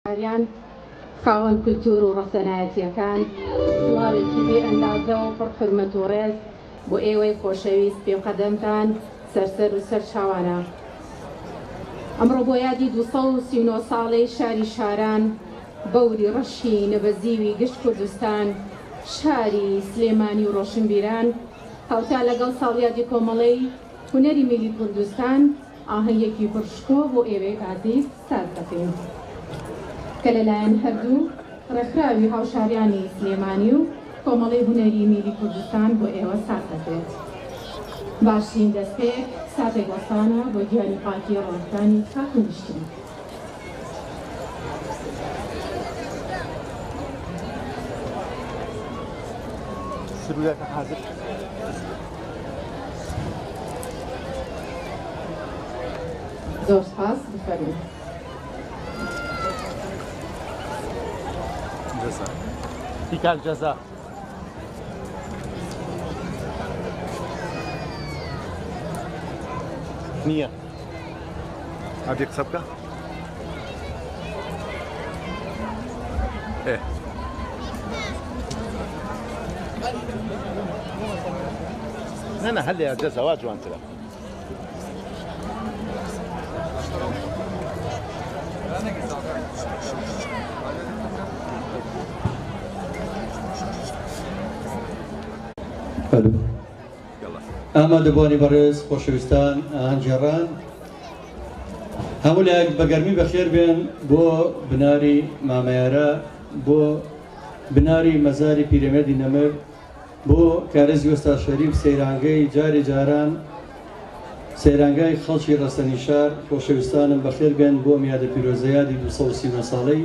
هاوشاریان خاوەن کولتور و ڕەسەنایەتیەکان سڵاوێکی بێ ئەندازە و پڕ حورمەت و ڕێز بۆ ئێوەی خۆشەویست پێقەدەمتان سەرسەر و سەر چاوانە. ئەمڕۆ بۆ یادی 239 ساڵەی شاری شاران بەوری ڕەشی نەبەزیوی گشت کوردستان شاری سلێمانی و ڕۆشنبیران هاوتا لەگەڵ ساڵیادی کۆمەڵەی هونەری میلی کوردستان ئاهەنگێکی پڕشکۆ بۆ ئێوەی ئازیز ساز دەکەین کە لەلایەن هەردوو ڕێکخراوی هاوشاریانی سلێمانی و کۆمەڵەی هونەری میلی کوردستان بۆ ئێوە ساز دەکرێت. باشترین دەستپێک ساتێک وەسانە بۆ گیانی پاکی ڕۆژدانی کاکوونشتین. سرورك حاضر زۆر سپاس بفەرموو. جزاء فيك الجزاء نية هذيك سبكة ايه أنا هلا جزاء واجو أنت لا الو ئامادە بوونی بەڕێز خۆشەویستان ئاهەنگگێڕان هەموو لایەک بە گەرمی بەخێر بێن بۆ بناری مامەیارە بۆ بناری مەزاری پیرەمێردی نەمر بۆ کارێزی وەستا شەریف سەیرانگەی جاری جاران سەیرانگای خەڵکی ڕەسەنی شار خۆشەویستانم بەخێر بێن بۆ میادە پیرۆزەیادی 239 ساڵەی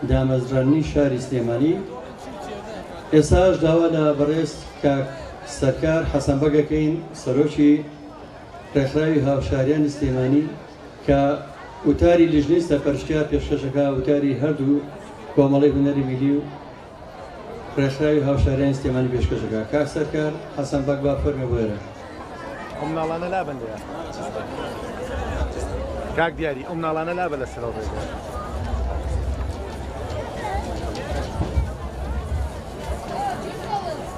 دامەزرانی شاری سلێمانی. ئێستاش داوا لە بەڕێز کاک سەرکار حەسەن بەگەکەین سەرۆکی ڕێکخراوی هاوشاریانی سلێمانی کە وتاری لیژنەی سەرپەرشتیا پێشکەشەکە وتاری هەردوو کۆمەڵەی هونەری میلی و ڕێکخراوی هاوشاریانی سلێمانی پێشکەشەکە. کاک سەرکار حەسەن بەگ با فەرمێ بۆێرە. ئەم ناڵانە لا بەندەیە کاک دیاری ئەم ناڵانە لا بە لەسەرەوە بێت.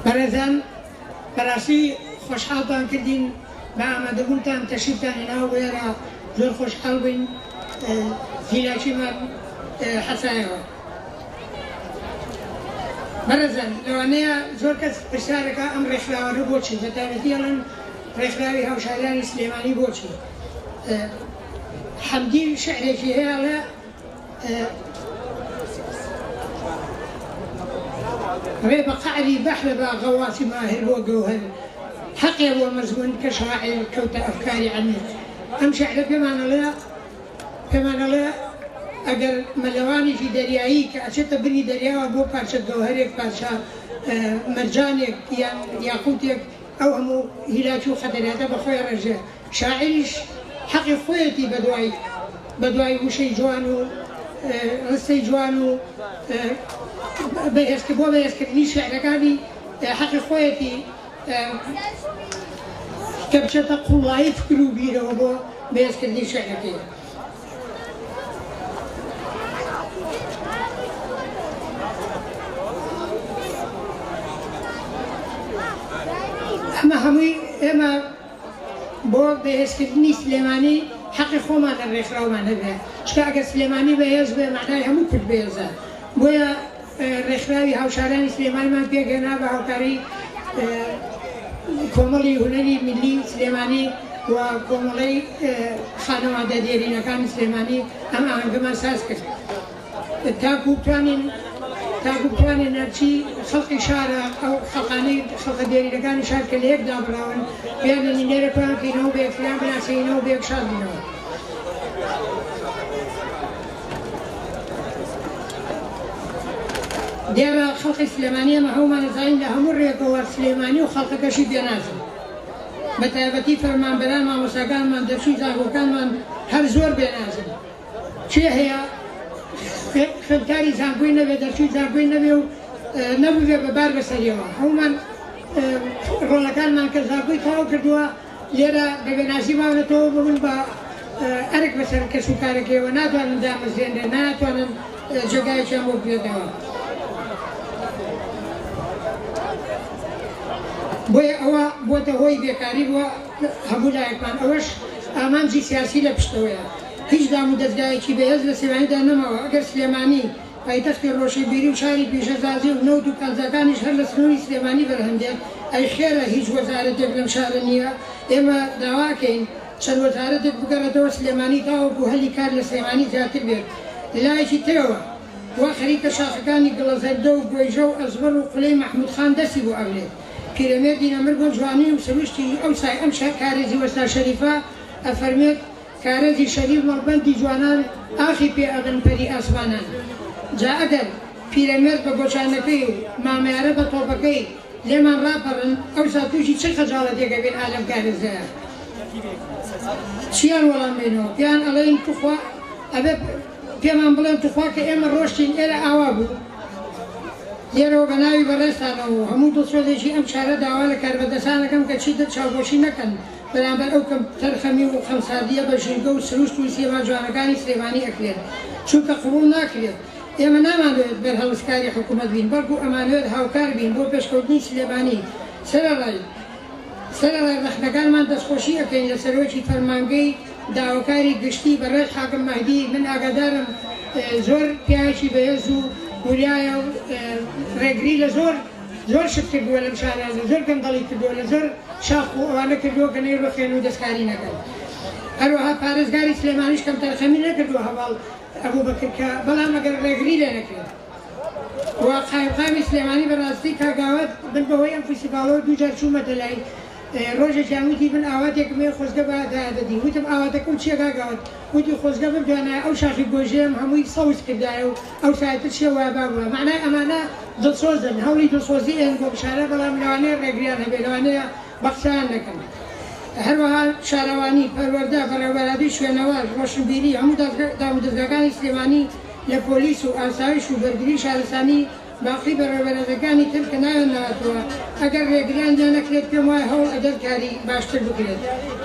بەڕێزان بەڕاستی خۆشحاڵتان کردین بە ئامادەبوونتان تەشریفتان هێناوە بۆ ئێرە زۆر خۆشحاڵ بووین هیلاکیمان حەسایەوە. بەڕێزان لەوانەیە زۆر کەس پرسیارەکە ئەم ڕێکخراوانە بۆچی بەتایبەتی ئەڵێن ڕێکخراوی هاوشاریانی سلێمانی بۆچی. حەمدی شعرێکی هەیە ئەڵێ رێ بە قەعری بەحرە بە غەواسی ماهر بۆ گەوهر حەقێ بۆ مەزمون کە شاعیر کەوتە ئەفکاری عەمیق. ئەم شعرە پێمانەڵێ ئەگەر مەلەوانێکی دەریایی کە ئەچێتە بنی دەریاوە بۆ پارچە گەوهرێک پارچە مەرجانێک یان یاقوتێک ئەو هەموو هیلاکی و خەتەراتە بەخۆی ڕێژێ. شاعریش حەقی خۆیەتی بەدوای وشەی جوان و ڕستەی جوان و بۆ بەهێزکردنی شعرەکانی حەقی خۆیەتی کە بچێتە قوڵایی فکر و بیرەوە بۆ بەهێزکردنی شعرەکەی. ئەمە هەمووی ئێمە بۆ بەهێزکردنی سلێمانی حەقی خۆمان لە ڕێکخراومان هەبێ. چکە ئەگەر سلێمانی بەهێز بێ معنای هەموو کورد بەهێزە. بۆیە ڕێکخراوی هاوشاریانی سلێمانیمان پێگەنا بە هاوکاری کۆمەڵی هونەری میلی سلێمانی و کۆمەڵەی خانەوادە دێرینەکانی سلێمانی ئەم ئاهەنگەمان ساز کرد تاکو بتوانین نەرچی خەڵقی شارە ئەو خەڵقانەی خەڵقە دێرینەکانی شار کە لە یەک دابڕاون بیانێنی لێرە پێیان بکەینەوە بە یەکتریان بناسێنینەوە بە یەک شاد بینەوە. دیارە خەڵقی سلێمانی ئەمە هەومان نەزانین لە هەموو ڕێگەوە سلێمانی و خەڵقەکەشی دێنازن. بەتایبەتی فەرمانبەران مامۆستاکانمان دەرچووی زانکۆکانمان هەر زۆر بێنازن. چێ هەیە خوێندکاری زانکۆی نەبێ دەرچووی زانکۆی نەبێ و نەبووێ بەبار بەسەریەوە. هەموومان ڕۆڵەکانمان کە زانکۆی تەواو کردووە لێرە بەبێنازی ماونەتەوە ببن بە ئەرک بەسەر کەس و کارەکەیەوە ناتوانن دامەزێنێ ناتوانن جێگایەکیان بۆ بێتەوە. بۆیە ئەوە بۆتە هۆی بێکاری بووە هەموو لایەکمان. ئەوەش ئامانجی سیاسی لە پشتەوەیە. هیچ دام و دەستگایەکی بەهێز لە سلێمانیدا نەماوە. ئەگەر سلێمانی پایتەختی ڕۆشنبیری و شاری پیشەسازی و نەوت و کەنزەکانیش هەر لە سنووری سلێمانی بەرهەمدێن، ئەی خێرە هیچ وەزارەتێک لەم شارە نییە. ئێمە داواکەین چەند وەزارەتێک بگەڕێتەوە سلێمانی تاوەکو هەلی کار لە سلێمانی زیاتر بێت. لایەکی تێوە وا خەریکە شاخەکانی گڵەزەردە و گۆیژە و ئەزبەر و قولەی مەحموود خان دەستی بۆ ئەولێت. پیرەمێردی نەمر بۆ جوانی و سەویشتی ئەو سای ئەم کارێزی وەستا شەریفە ئەفەرمێت کارێزی شەریف مەڵبەندی جوانان ئاخی پێ ئەدەن پەری ئاسمانان. جا ئەگەر پیرەمێرد بە گۆچانەکەی و مامەیارە بە تۆپەکەی لێمان ڕاپەڕن، ئەو سا تووشی چ خەجاڵەتێکە بێن ئالەم کارێزەیە؟ چیان وەڵام بێنەوە؟ پێیان ئەڵێن توخوا ئەبێ پێمان بڵێن توخوا کە ئێمە ڕۆشتین ئێرە ئاوا بوو. لێرەوە بە ناوی بەڕێستانەوە هەموو دڵسۆزێکی ئەم شارە داوا لە کاربەدەسانەکەم کە چیتر چاوبۆشی نەکەن بەرامبەر ئەو کەم تەرخەمی و خەمساردیە بە ژینگە و سروشت و سێما جوانەکانی سلێمانی ئەکرێت، چونکە قبوڵ ناکرێت. ئێمە نامانوێت بەرهەڵسکاری حکوومەت بین، بەڵکو ئەمانوێت هاوکار بین بۆ پێشکەوتنی سلێمانی. سەرەڕای ڕەخنەکانمان دەستخۆشی ئەەکەین لە سەرۆکی فەرمانگەی داواکاری گشتی بەڕێز حاکم مەهدی. من ئاگادارم زۆر پیاوێکی بەهێز و وریایە و ڕێگری لە زۆر شت کردووە لەم شارە، لە زۆر گەندەڵی کردووە، لە زۆر شاخ و ئەوانە کردووە کە نەی ڕۆخێن و دەستکاری نەکەن. هەروەها پارێزگاری سلێمانیش کەم تەرخەمی نەکردووە هەواڵ ئەبوو بەکر کە بەڵام ئەگەر ڕێگری لێ نەکرێت. قایمقامی سلێمانی بەڕاستی کاگاوت بن بەهۆی ئەم فیسیڤالەوە دووجار چوومەتە لای ڕۆژێکیان وتی من ئاواتێکم هەیە خۆزگە دەدی. وتم ئاواتەکەم چییە کاگاوت؟ وتی خۆزگە بمدوانایە ئەو شاخی گۆژەیەم هەمووی سەوز کردایە و ئەو سایتر چیە وای بابووە. معنای ئەمانە دڵسۆزن، هەوڵی دڵسۆزی ئێن بۆ بشارە، بەڵام لەوانەیە ڕێگریان هەبێ، لەوانەیە بەخشیان نەکەن. هەروەها شارەوانی پەروەردە بەڕێوەبەرادی شوێنەوە ڕۆشنبیری هەموو دامودەستگاکانی سلێمانی لە پۆلیس و ئاسایش و بەرگری شارستانی باقی بەڕێوەبەرەکانی تر کە ناوێن نهاتووە. ئەگەر ڕێگریان لێ نەکرێت پێم وایە هەوڵ ئەدەر کاری باشتر بکرێت.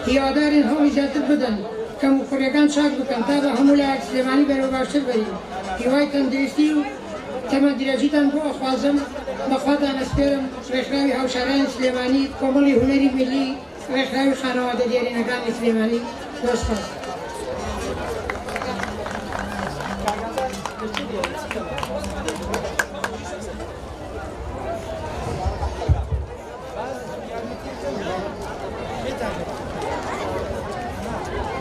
هیوادارین هەوڵی زیاتر بدەن کەم و کوڕیەکان چاک بکەن تا بە هەموو لایەک سلێمانی بەرەو باشتر بەرین. هیوای تەندروستی و تەمەندرەجیتان بۆ ئەخوازم، بەخواتان ئەسپێرم. ڕێکخراوی هاوشارانی سلێمانی، کۆمەڵی هونەری میلی، ڕێکخراوی خانەوادە دیێرینەکانی سلێمانی. دۆسپاس.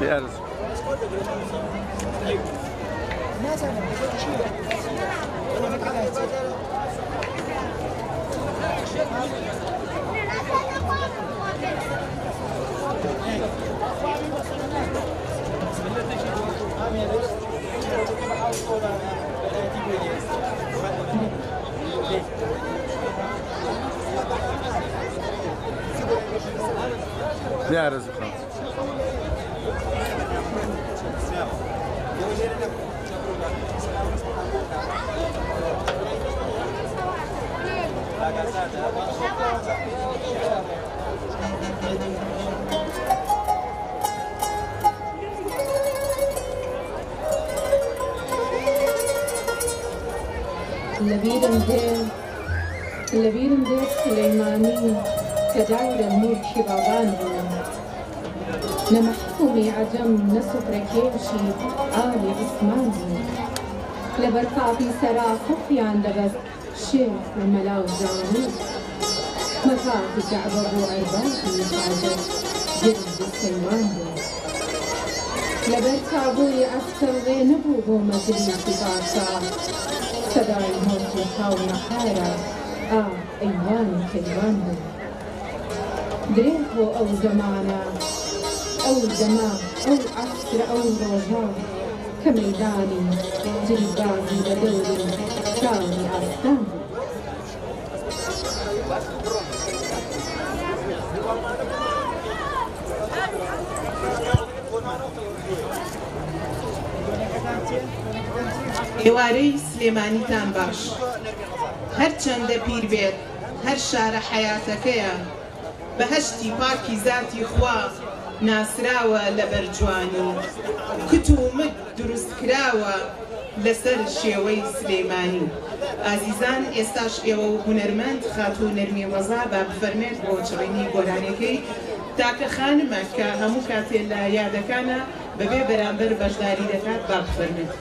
بأرز بأرز خلاص. لەبیرم دێت سلەیمانی کە داورە مورکی بابان بوو، نە مەحکومی عەجەم نە سوفرەکێشی ئالی عوسمان بوو. لەبەر تاقی سەرا خەفیان دەبەست شێخ و مەلا و زانوو، مەتاقی کەعبە بۆ ئەربابی حاجەت گرد سەیوان بوو. لەبەر تابووی ئەستەڕێ نەبوو بۆ مەجلیسی پاشا، سەدای مۆت و هاو نەخارە ئەیوانی کەیوان بوو. درێت بۆ ئەو زەمانە، ئەو زەما، ئەو عەسرە، ئەو ڕۆژە کە مەیدانی جلبازی بە دەوری شاری ئاستان بوو. ئێوارەی سلێمانیتان باش، هەرچەندە پیر بێت هەر شارە حەیاتەکەیە، بەهەشتی پاکی زاتی خوا ناسراوە لە بەرجوانی کت و مت دروست کراوە لەسەر شێوەی سلێمانی. ئازیزان ئێستاش ئێوە و هونەرمەند خاتوو نەرمی وەزا با بفەرمێت بۆ چڕینی گۆرانەکەی تاکە خانمە کە هەموو کاتێ لە یادەکانە بەبێ بەرامبەر بەشداری دەکات با بفەرمێت.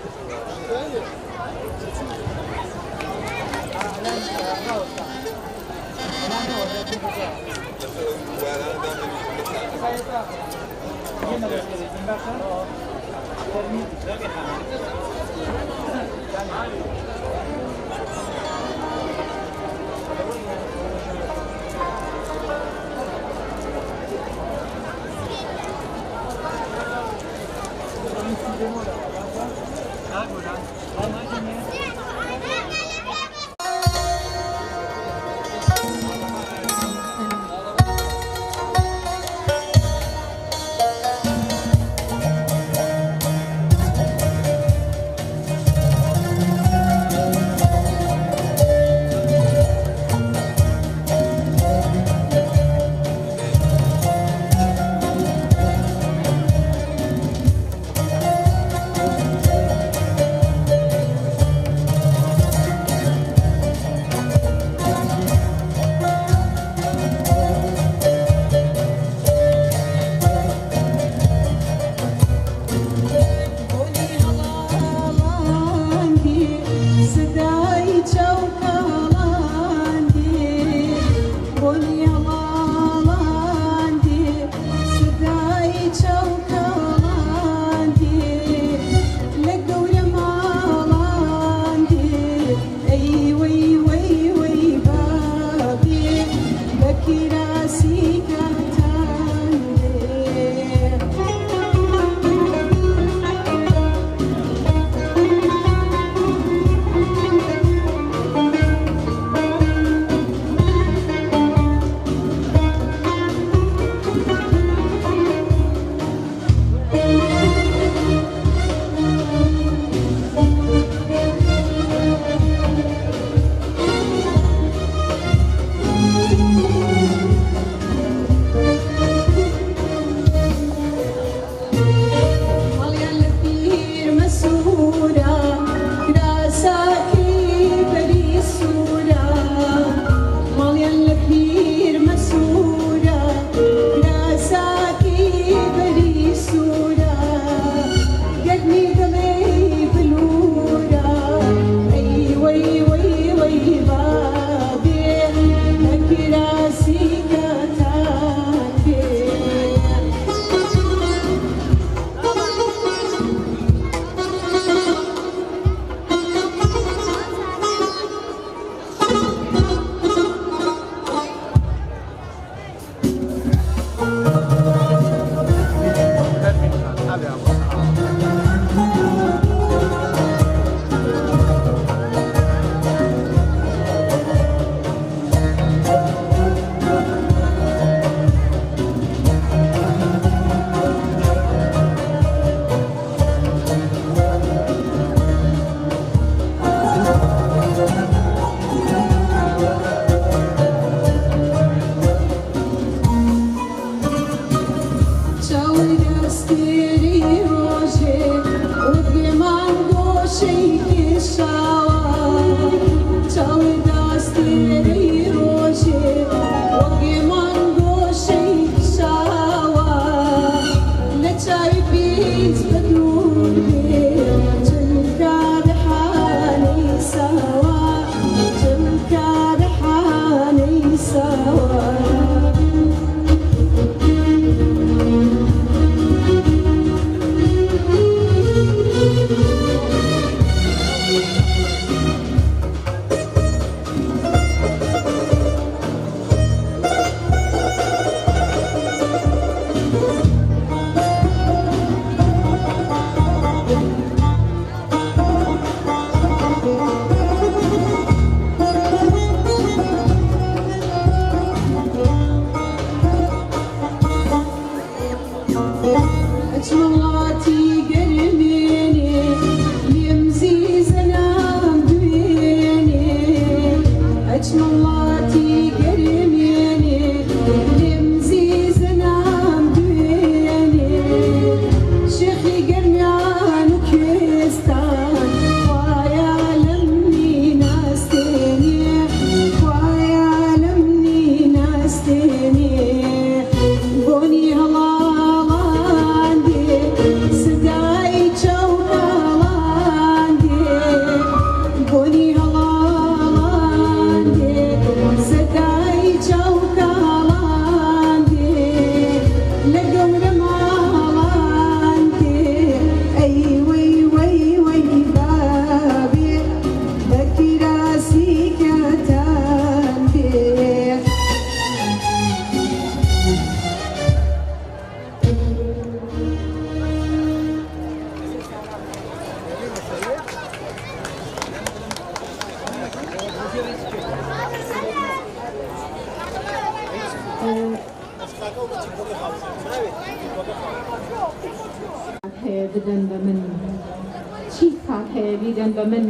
هەیە بیدەن بە من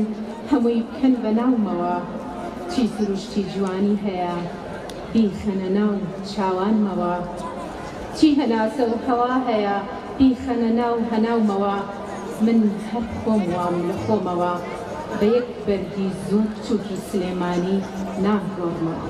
هەمووی بکەن بە ناومەوە چی سروشتی جوانی هەیە بیخەنە ناو چاوانمەوە چی هەناسە و هەوا هەیە بیخەنە ناو هەناومەوە من هەر خۆم وام لە خۆمەوە بە یەک بەرگی زۆر چووکی سلێمانی ناگۆڕمەوە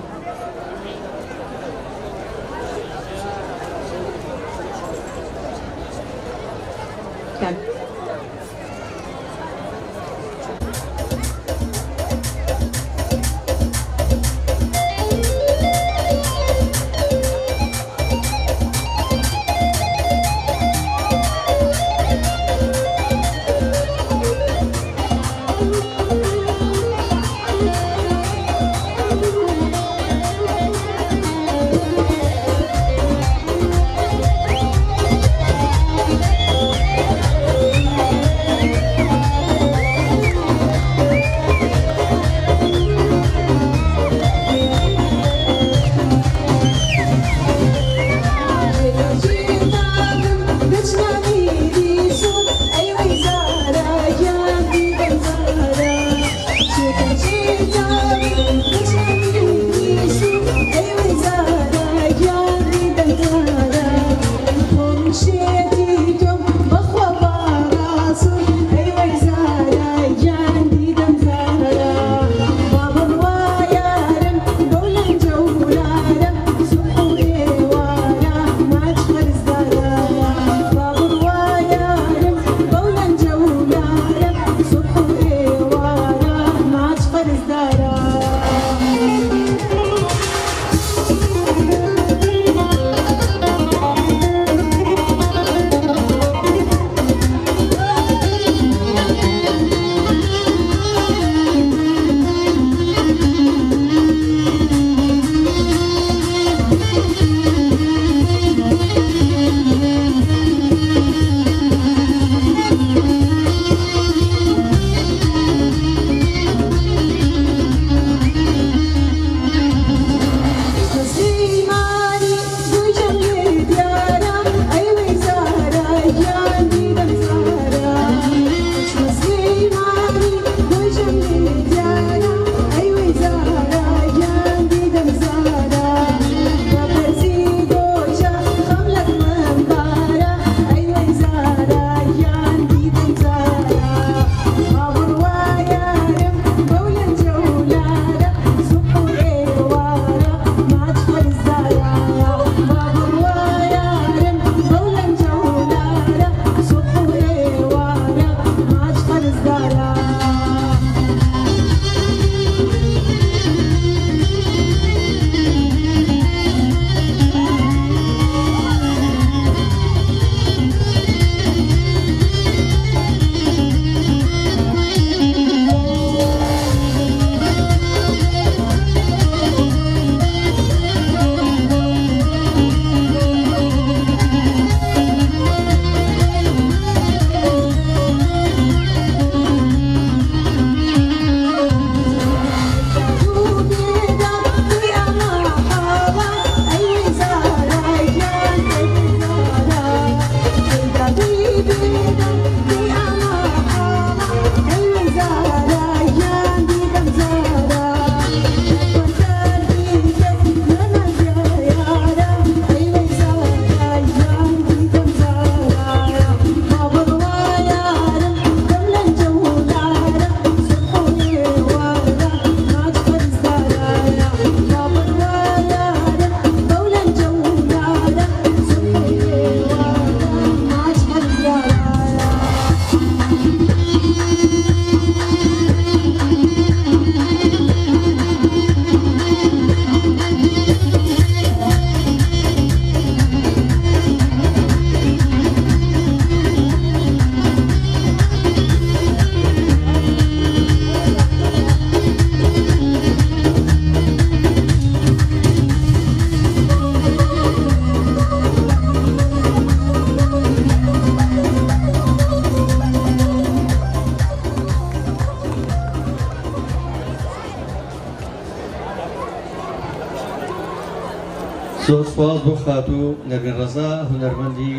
زۆر سوپاس بۆ خاتوو نەرگن ڕەزا هونەرمەندی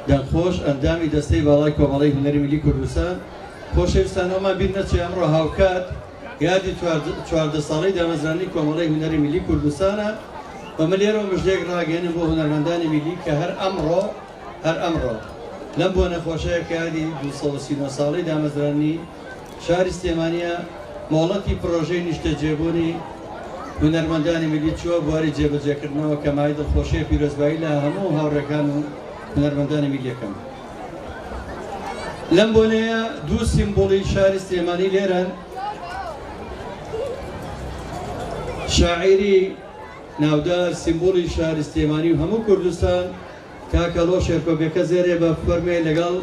دەنگخۆش ئەندامی دەستەی باڵای کۆمەڵەی هونەری میلی کوردستان خۆشەویستانەوەمان بیر نەچێ ئەمڕۆ هاوکات یادی 14 ساڵەی دامەزرانی کۆمەڵی هونەری میلی کوردستانە و من لێرەوە مژدێک ڕاگەێنم بۆ هونەرمەندانی میلی کە هەر ئەمڕۆ لەم بۆ نەخۆشەیە کە یادی 239 ساڵەی دامەزرانی شاری سلێمانیە مۆڵەتی پرۆژەی نیشتەجێبوونی هونەرمەندانی میلی چووە بواری جێبەجێکردنەوە کە مای دڵخۆشیە پیرۆزبایی لە هەموو هاوڕێکان و هونەرمەندانی میلیەکەم. لەم بۆنەیە دوو سیمبۆڵی شاری سلێمانی لێرەن شاعیری ناودار سیمبۆڵی شاری سلێمانی و هەموو کوردستان کاکەڵۆ شێرکۆبێکە زێرێ بە فەرمێ لەگەڵ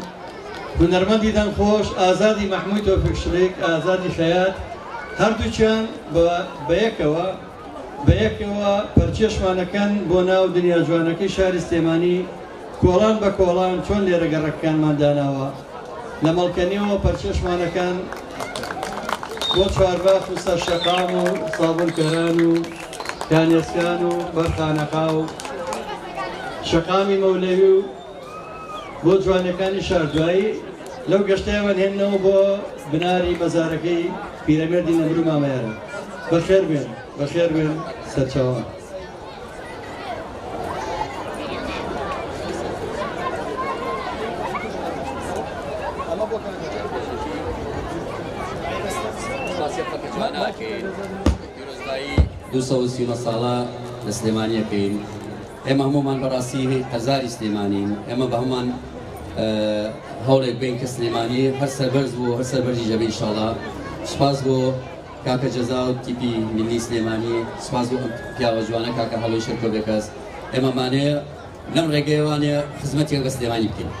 هونەرمەندی دەنگخۆش ئازادی مەحموود تۆفیق شڵێک ئازادی خەیات هەردووچیان بەیەکەوە پەرچێشمانەکەن بۆ ناو دنیا جوانەکەی شاری سلێمانی کۆڵان بە کۆڵان چۆن لێرە گەڕەکەکانمان داناوە لە مەڵکەنیەوە پەرچێشمانەکان بۆ چوارباخ و سەرشەقام و سابونکەران و کانێسکان و بەرخانەقا و شەقامی مەولەوی و بۆ جوانەکانی شاردوایی لەو گەشتەیەوە هێننەوە بۆ بناری مەزارەکەی پیرەمێردی نەمرو مامەیارە. بەخێر بێن سەرچاوان. دووسە و سیوە ساڵە لە سلێمانیەکەین ئێمە هەمومان بەڕاستی هەزاری سلێمانین ئێمە بە هەمومان هەوڵێک بین کە سلێمانی هەر سەربەرز بوو هەر سەربەرزی ژەبێ ئینشاڵڵا. سوپاس بۆ کاکە جەزا و تیپی میلی سلێمانی سوپاس بۆ پیاوە جوانە کاکە هەڵۆی شەرکۆبێکەس ئێمەمانەیە لەم ڕێگەیەوانێ خزمەتێک بە سلێمانی بکەین.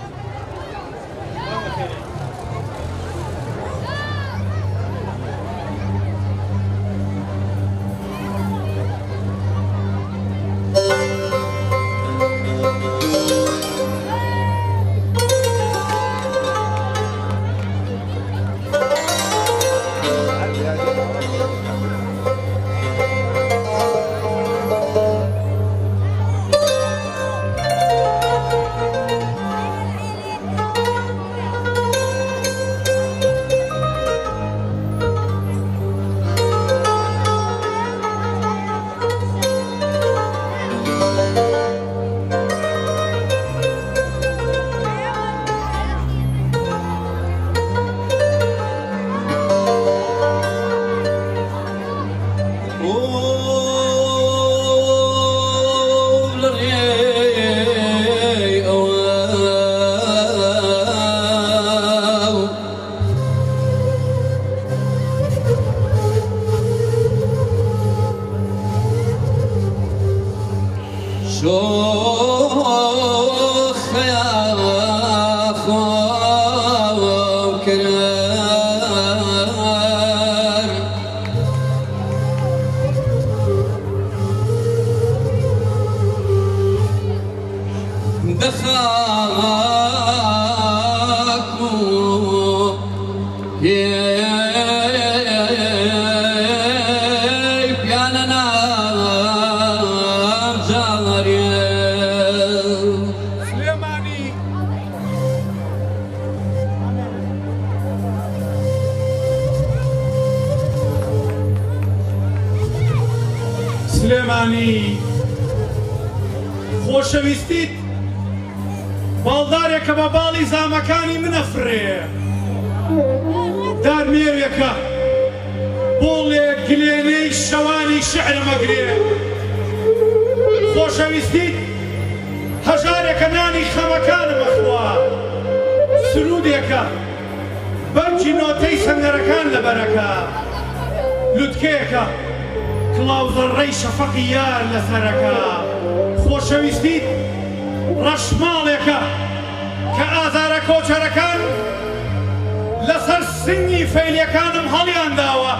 سلێمانی خۆشەویستیت باڵدارێکە بە باڵی زامەکانی منەفرێ دارمێوێکە بۆڵێک گلێنەی شەوانی شعرمەگرێ خۆشەویستیت هەژارێکە نانی خەمەکانمەخوا سرودێکە بەرجی نۆتەی سەنگەرەکان لەبەرەکە لوتکەیەکە کڵاوزەڕەی شەفەقی یار لەسەرەکە خۆشەویستیت ڕەشماڵێکە کە ئازارە کۆچەرەکان لەسەر سنگی فەیلیەکانم هەڵیان داوە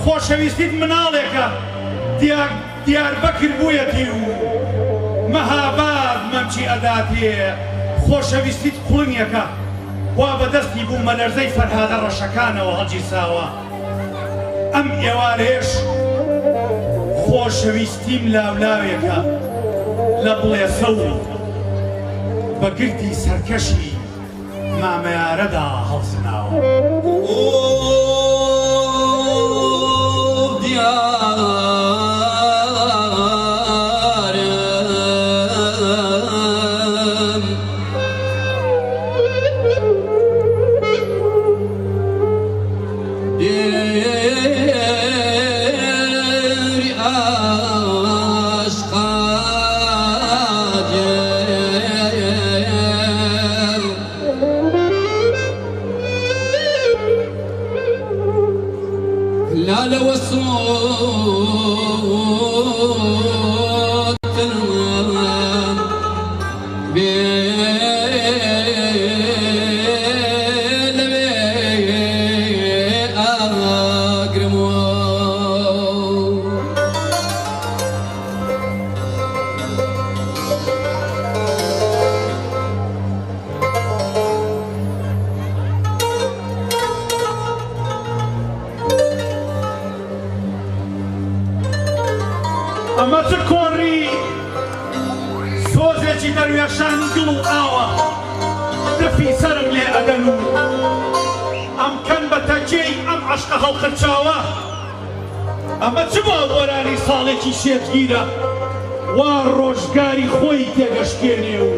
خۆشەویستیت مناڵێکە دیاربەکر بوویەتی و مەهاباد مەمچی ئەداتێ خۆشەویستیت قوڵنیەکە وا بەدەستی بوو مەلەرزەی فەرهادە ڕەشەکانەوە هەڵگیرساوە ئەم ئێوارێش خۆشەویستیم لاولاوێکە لە بڵێسە و بە گردی سەرکەشی مامەیارەدا هەڵسناوە ئەمە چ کۆڕی سۆزێکی دەروێشانی دڵ و ئاوە دەفی سەرم لێ ئەدەن و ئەم کەن بە تەکێی ئەم عەشقە هەڵقرچاوە ئەمە چ باوەڕانی ساڵێکی شێتگیرە وا ڕۆژگاری خۆی تێگەشتێنێ و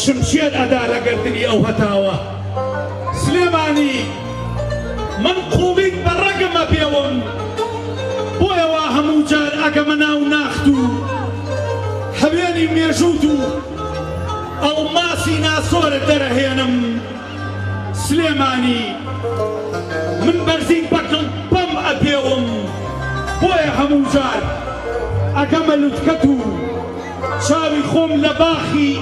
شمشێر ئەدا لە گەردنی ئەو هەتاوە سلێمانی من قوڵیت بە ڕەگەمە پێوم بۆیەوە هەموو جار ئەگەمە ناو ناخت و هەوێنی مێژووت و ئەڵماسی ناسۆرت دەرەهێنم سلێمانی من بەرزین بەکڵ بەم ئەپێوم بۆیە هەموو جار ئەگەمە لوتکەت و چاوی خۆم لە باخی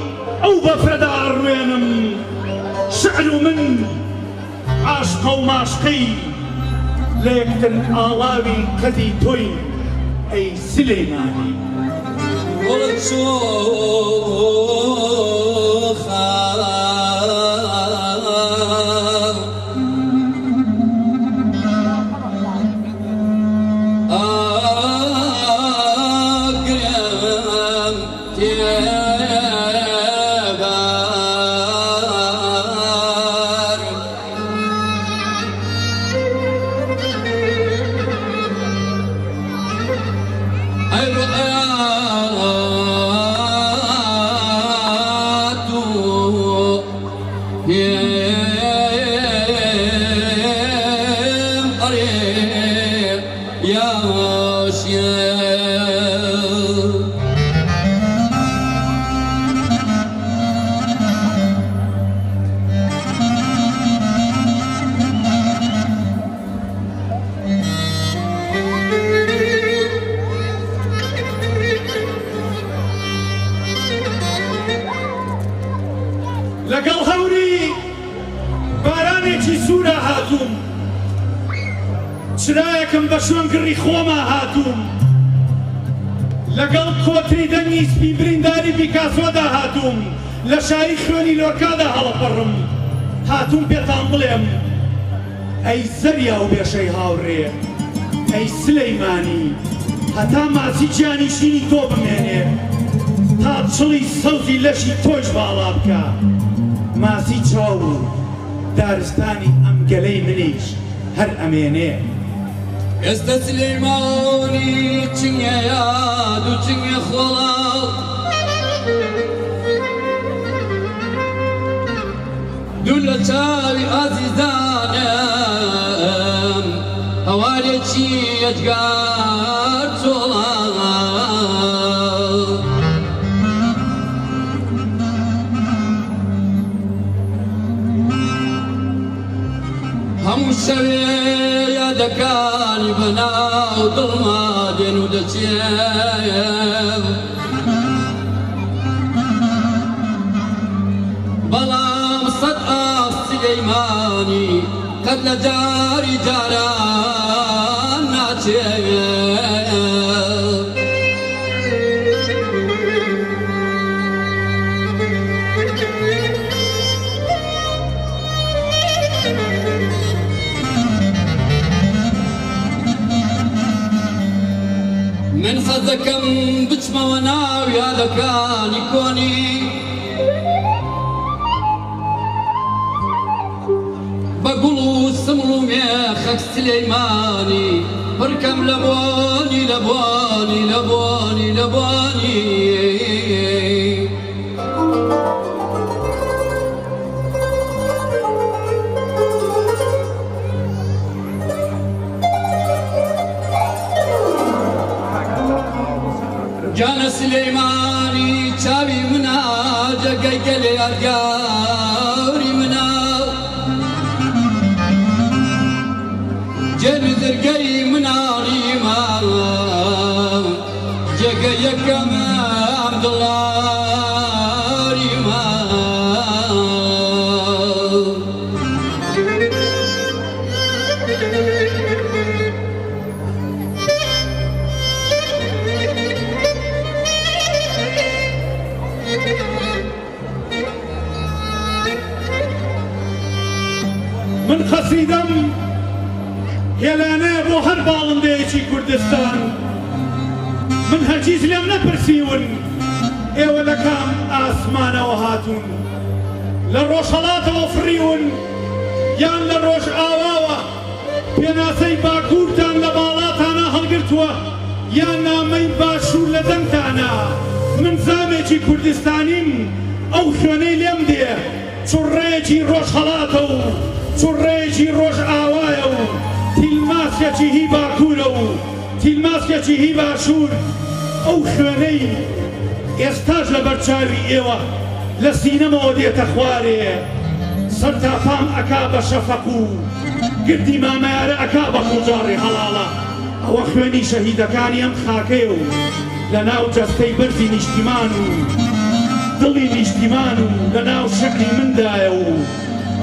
ئەو بەفرەدا ئەڕوێنم شعر و من عاشقە و ماشقەی لە یەکتر ئاڵاوی قەدی تۆین ئەی سلێمانی لەگەڵ هەوری بارانێکی سوورە هاتووم چرایەکم بە شوێنگڕی خۆما هاتووم لەگەڵ کۆتری دەنگی سپی برینداری پیکاسۆدا هاتووم لە شایی خوێنی لۆرکادا هەڵەپەڕم هاتووم پێتان بڵێم ئەی زەریا و بێشەی هاوڕێ ئەی سلەیمانی هەتا ماسی گیانی شینی تۆ بمێنێ تا چڵی سەوزی لەشی تۆش باڵا بکە ماسی چاو و دارستانی ئەم گەلەی منیش هەر ئەمێنێ ئێستا سلەیمانی چنگە یاد و چنگە خۆڵاو دوو لە چاوی ئازیزانم هەوارێکی ئەجگار چۆڵاو هەموو شەوێ یادەکانی بەناو دڵما دێن و دەچێم بەڵام سەد ئاف سلەیمانی قەت لە جاری جاران ناچێت من خەزەکەم بچمەوە ناو یادەکانی کۆنی مێخەک سلەیمانی پڕکەم لە بوانی لە بوانی لە بوانی لە بوانی جانە سلەیمانی چاوی منە جەگەی گەلێ ئەرگاوری منە جێنی دەرگەی مناڵی ماوە جێگە یەکەمە عەبدوڵڵاری ماوە من خەسیدەم هێلانەیە بۆ هەر باڵندەیەکی کوردستان من هەرگیز لێم نەپرسیون ئێوە لە کام ئاسمانەوە هاتوون لە ڕۆژهەڵاتەوە فڕیون یان لە ڕۆژ ئاواوە پێناسەی باکوورتان لە باڵاتانە هەڵگرتووە یان نامەی باشوور لە دەنگتانە من زامێکی کوردستانیم ئەو خوێنەی لێم دێ چوڕێکی ڕۆژهەڵاتە و چوڕێکی ڕۆژ ئاوایە و تیلماسکێکی هی باکوورە و تیلماسکێکی هی باشوور ئەو خوێنەی ئێستاش لە بەرچاوی ئێوە لە سینەمەوە دێتە خوارێ سەر تاپام ئەکا بە شەفەق و گردی مامەیارە ئەکا بە قوجاڕی هەڵاڵە ئەوە خوێنی شەهیدەکانی ئەم خاکەیە و لە ناو جەستەی بەرزی نیشتیمان و دڵی نیشتیمان و لە ناو شەکری مندایە و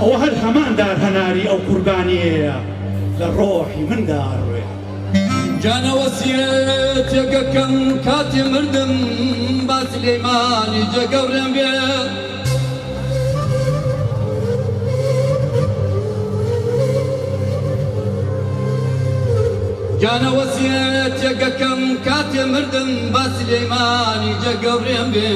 ئەوە هەر هەماندار هەناری ئەو قوربانیەیە لە ڕۆحی مندا ڕوێ جانە وەسیەتێکەکەم کاتی مردم با سلەیمانی جێگەورەم بێ جانە وەسیەتێکەکەم کاتی مردم با سلەیمانی جێگەورەم بێ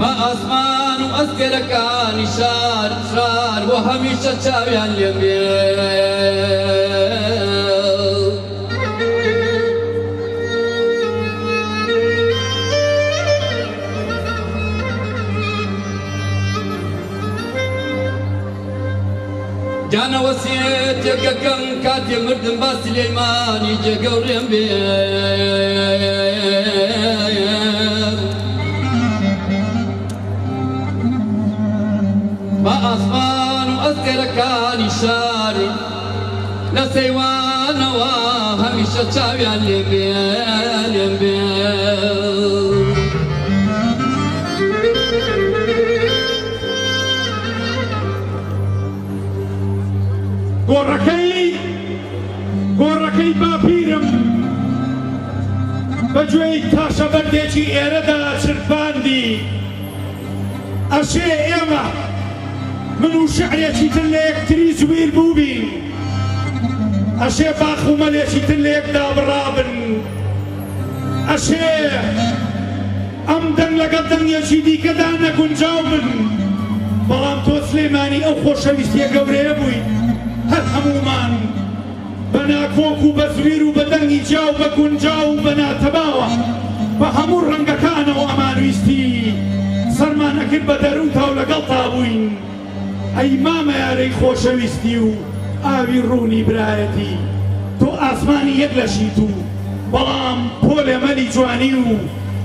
با ئاسمان و ئەسگەرەکانی شار شار بۆ هەمیشە چاویان لێم بێ جانە وەسیەتێکەکەم کاتی مردم با سلەیمانی جێگەورەم بێ با ئاسمان و ئەسگەرەکانی شاری لە سەیوانەوە هەمیشە چاویان لێم بێ لێم بێ گۆڕەکەی باپیرم بەگوێی تاشە بەردێکی ئێرەدا چرپاندی ئەشێ ئێمە من و شعرێکی تر لە یەکتری جویر بووبین ئەشێ باخ و مەلێکی تر لە یەکدا بڕابن ئەشێ ئەم دەنگ لەگەڵ دەنگێکی دیکەدا نەگونجاو بن بەڵام تۆ سلەیمانی ئەو خۆشەویستیە گەورەیە بووی هەر هەمومان بە ناکۆک و بە زویر و بە دەنگی جاو بە گونجاو و بە ناتەباوە بە هەموو ڕەنگەکانەوە ئەمانویستی سەرمان نەکرد بە دەروونتا و لەگەڵ تا بووین ئەی مامەیارەی خۆشەویستی و ئاوی ڕوونی برایەتی تۆ ئاسمانی یەک لەشیت و بەڵام پۆلێمەلی جوانی و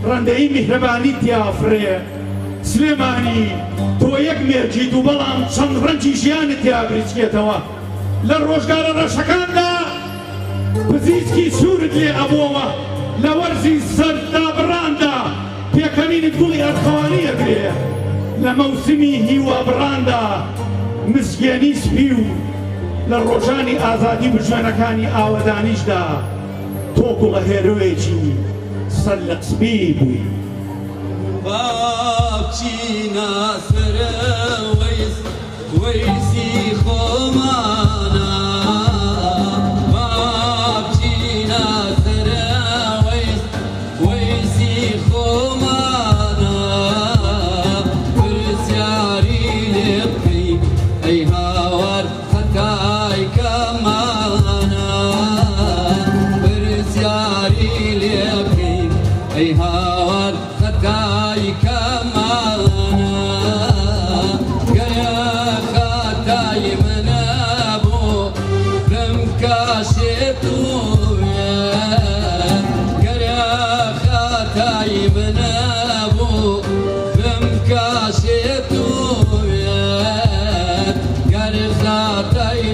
ڕەندەی میهرەبانی تیافرێ سلێمانی تۆ یەک مێرجیت و بەڵام چەند ڕەنجی ژیانت تیا بریچکێتەوە لە ڕۆژگارە ڕەشەکاندا پزیسکی سوورت لێ ئەبووەوە لە وەرزی سەردابڕاندا پێکەنینت گوڵی ئەرخەوانی ئەگرێ لە مەوسمی هیوابڕاندا مسگێنی سپی و لە ڕۆژانی ئازادی بژوێنەکانی ئاوەدانیشدا تۆ گوڵە هێروێکی سەر لە قسبی بووی باوچی ناسرە وەیسی خۆمانە باوچی ناسرە وەیسی خۆمانە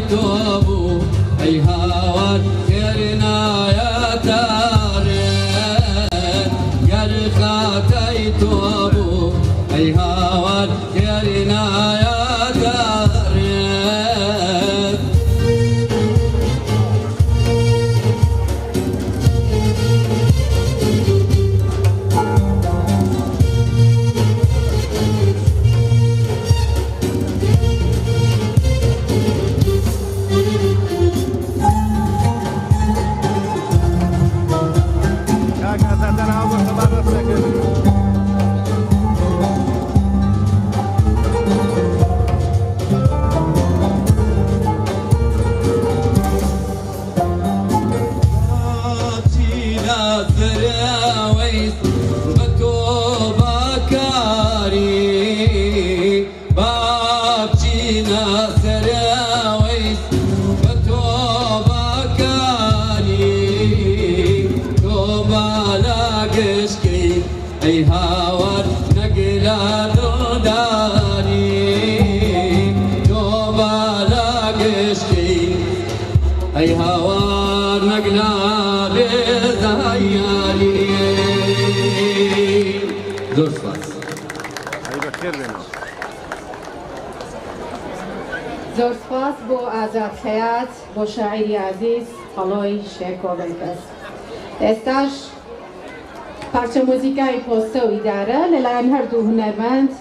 توبو أي هاوان كرنا يا تارين قال خاتي توبو أي هاوان كرنا يا تارين أي هاوان نقلا دوداني توبا لاقشكي أي هاوان نقلا لزهياني زور سپاس زۆر سپاس بۆ ئازاد حەیات بۆ شاعیری عزیز هەڵۆی شێرکۆ بەیکەس. ئێستاش پارچە مۆزیکای پۆستە و ئیدارە لەلایەن هەردوو هونەرمەند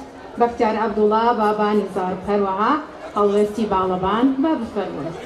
بەختیار عەبدوڵڵا بابانی زارق هەروەها هەڵوێستی باڵەبان با بفەرموێت.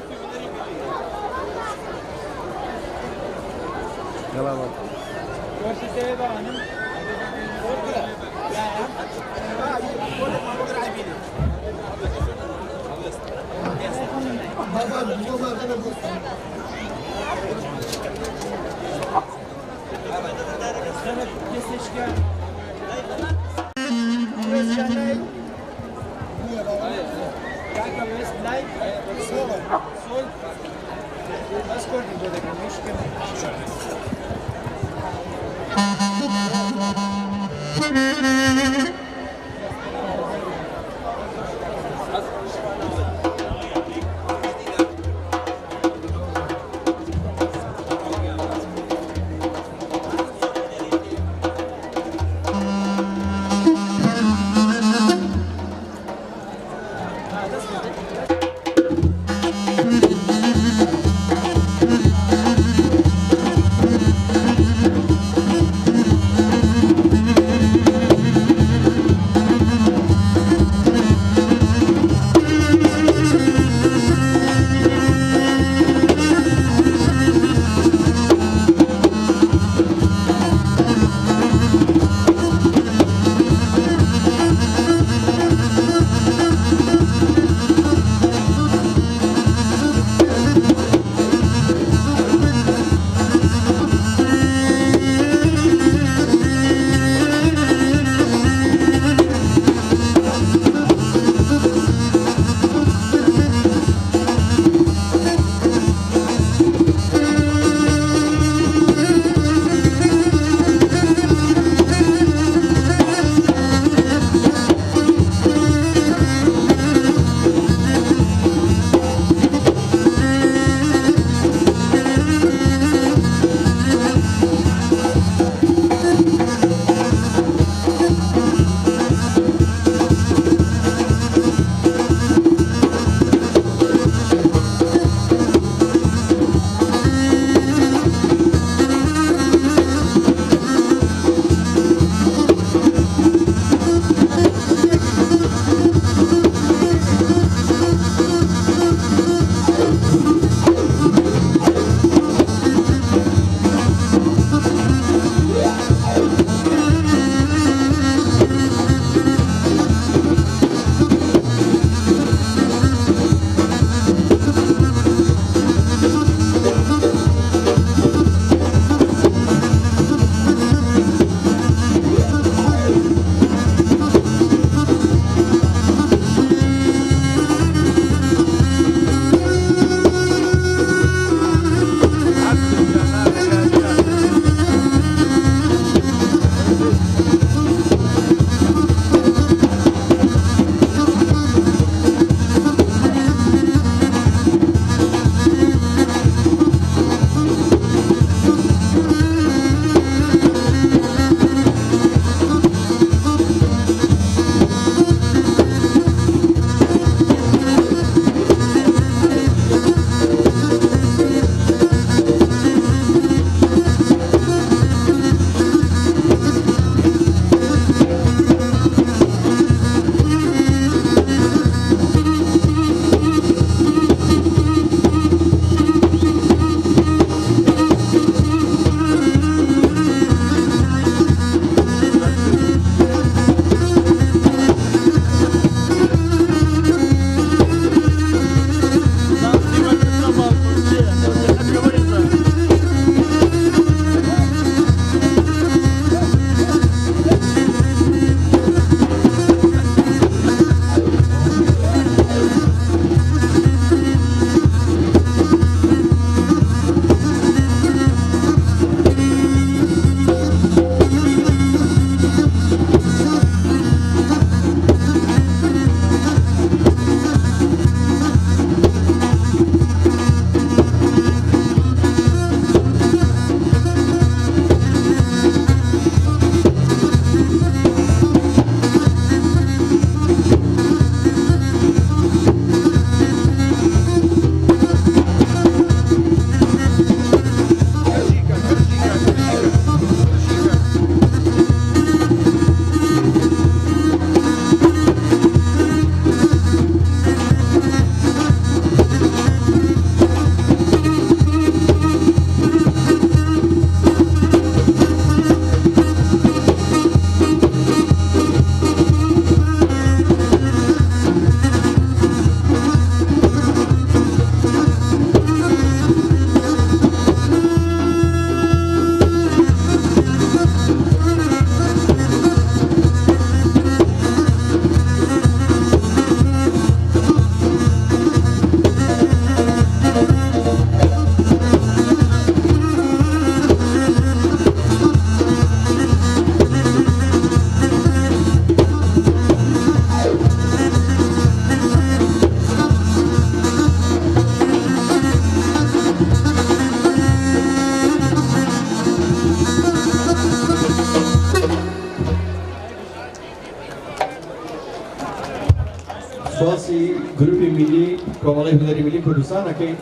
گروپی میلی کۆمەڵی هونەری میلی کوردستانەکەی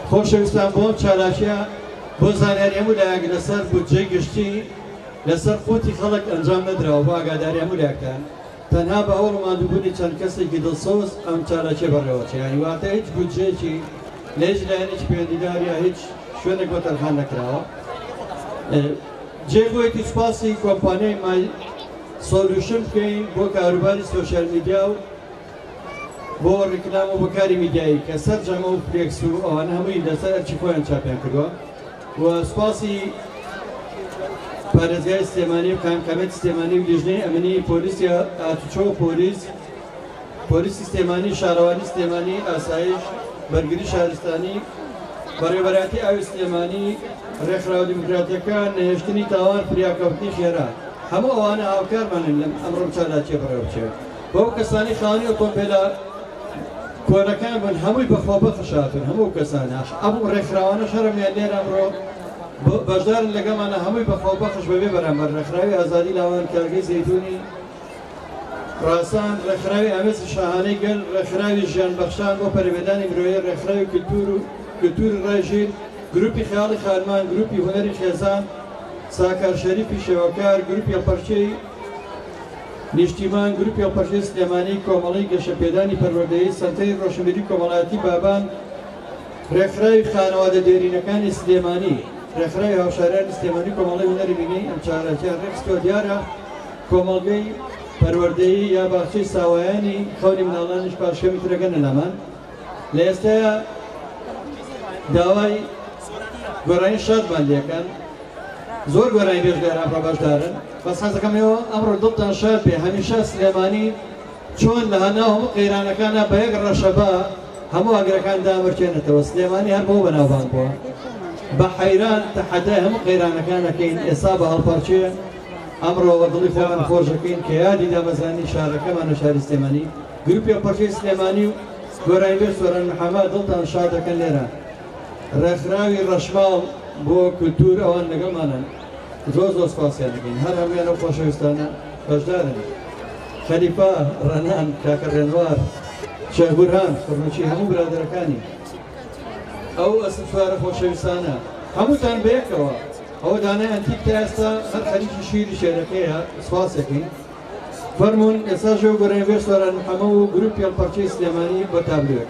خۆشەویستان بۆ چالاشیە بۆ زانیاری هەموو لایەک لەسەر بودجەی گشتی لەسەر قوتی خەڵک ئەنجام نەدراوە بۆ ئاگاداری هەموو لایەکتان تەنها بە هەوڵ مادووبوونی چەند کەسێکی دڵسۆز ئەم چالاشیە بەڕێوەچێ یانی واتە هیچ بودجەیەکی لە هیچ لایەنێکی پەیوەندیدار یا هیچ شوێنێک بۆ تەرخان نەکراوە جێگۆیەکی سوپاسی کۆمپانیای مای سۆلوشن بکەین بۆ کاروباری سۆشیال میدیا و بۆ ڕێکلام و بەکاری میدیایی کە سەر جەمە و فلێکس و ئەوانە هەمووی لەسەر ئەرچی خۆیان چاپیان کردووە و سوپاسی پارێزگای سلێمانی و کامکامێتی سلێمانی و لیژنەی ئەمنی پۆلیسی ئاتوچۆ و پۆلیسی سلێمانی شارەوانی سلێمانی ئاسایش بەرگری شارستانی بەڕێوەبەراتی ئاوی سلێمانی ڕێکخراوە دیموکراتیەکان نەهێشتنی تاوان فریاکەوتنی خێرا هەموو ئەوانە هاوکارمانن لەم ئەمڕۆ چالاکیە بڕێوەچێت بۆ کەسانی خاوەنی ئۆتۆمبیلە کۆنەکان بن هەمووی بەخۆبەخش هاتون هەموو کەسانە ئەم ڕێکخراوانە شەرمیان لێرە ئەمڕۆ بەشدارن لەگەمانە هەمووی بەخۆبەخش بەبێ بەرامبەر ڕێکخراوی ئازادی لاوان کارگەی زەیتونی ڕاسان ڕێکخراوی ئامێزی شاهانەی گەل ڕێکخراوی ژیانبەخشان بۆ پەروێدانی مرۆیی ڕێکخراوی کلتور ڕێژیر گروپی خەیاڵی خانمان گروپی هونەری خێزان ساکار شەریفی شێوەکار گروپی پەرچەی نیشتیمان گروپی پەرچەی سلێمانی کۆمەڵی گەشەپێدانی پەروەردەیی سەنتەری ڕۆشنبیری کۆمەڵایەتی بابان ڕێکخراوی خانەوادە دێرینەکانی سلێمانی ڕێکخراوی هاوشاریانی سلێمانی کۆمەڵی هونەری بینی ئەم چارەکیان ڕێکستۆ دیارە کۆمەڵگەی پەروەردەیی یا باخچەی ساوایانی خەونی مناڵانیش پاشکەمی ترەگەنە لەمان لە ئێستاە داوای گۆڕانی شادمان لێکەن زۆر گۆرانی بێژگار ئەمڕۆ بەشدارن بەس حەزەکەمەوە ئەمڕۆ دڵتان شاد بێ هەمیشە سلێمانی چۆن لە هەناو هەموو قەیرانەکانە بە یەک ڕەشەبا هەموو ئەگرەکان دامرچێنێتەوە سلێمانی هەر بۆ بەناوبانگ بووە بە حەیران تەحەدای هەموو قەیرانەکانەکەین ئێستا بە هەڵپەرچێ ئەمڕۆ دڵی خۆمان خۆشەکەین کە یادی دامەزانی شارەکەمانە شاری سلێمانی گروپی پەرچەی سلێمانی و گۆرانی بێ سۆران محەممەد دڵتان شاد دەکەن لێرە ڕێکخراوی ڕەشماڵ بۆ کولتور ئەوان لەگەڵمانن زۆر زۆر سپاسیان دەکەین هەر هەمویان ئەو خۆشەویستانە بەشدارن خەلیفا ڕەنان کاکە ڕێنوار شەهبورهان فڕموچی هەموو برادەرەکانی ئەو ئەسڵ سوارە خۆشەویستانە هەمووتان بەیەکەوە ئەوە دانای ئەنتیک تا ئێستا هەر خەریکی شیری شێرەکەیە سپاسێکین فەرمونون ئێستا ژێ و گۆرانی بێ سۆران محەممەد و گروپی پەرچەی سلێمانی بۆ تابلوێک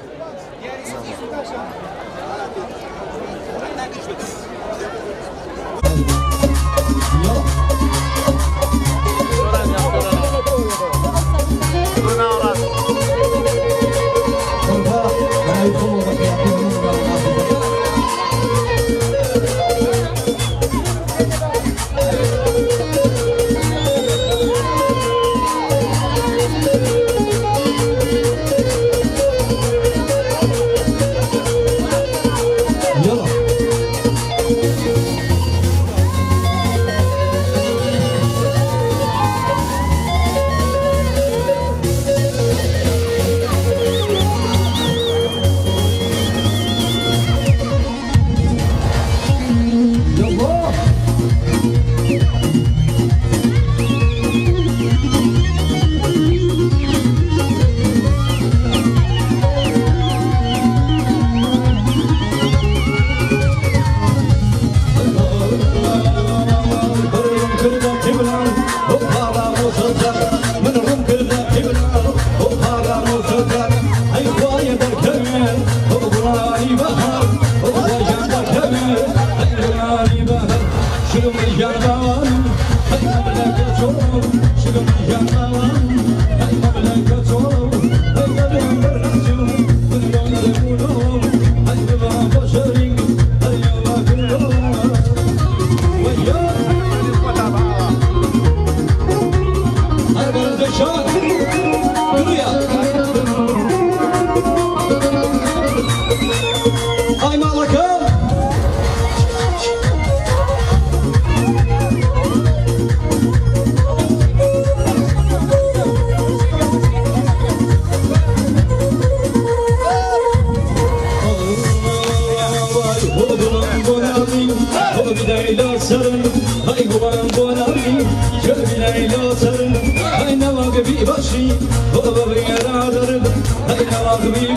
Hey, now I'll give you a sheet. Oh, baby, I'm out of it. Hey, now I'll give you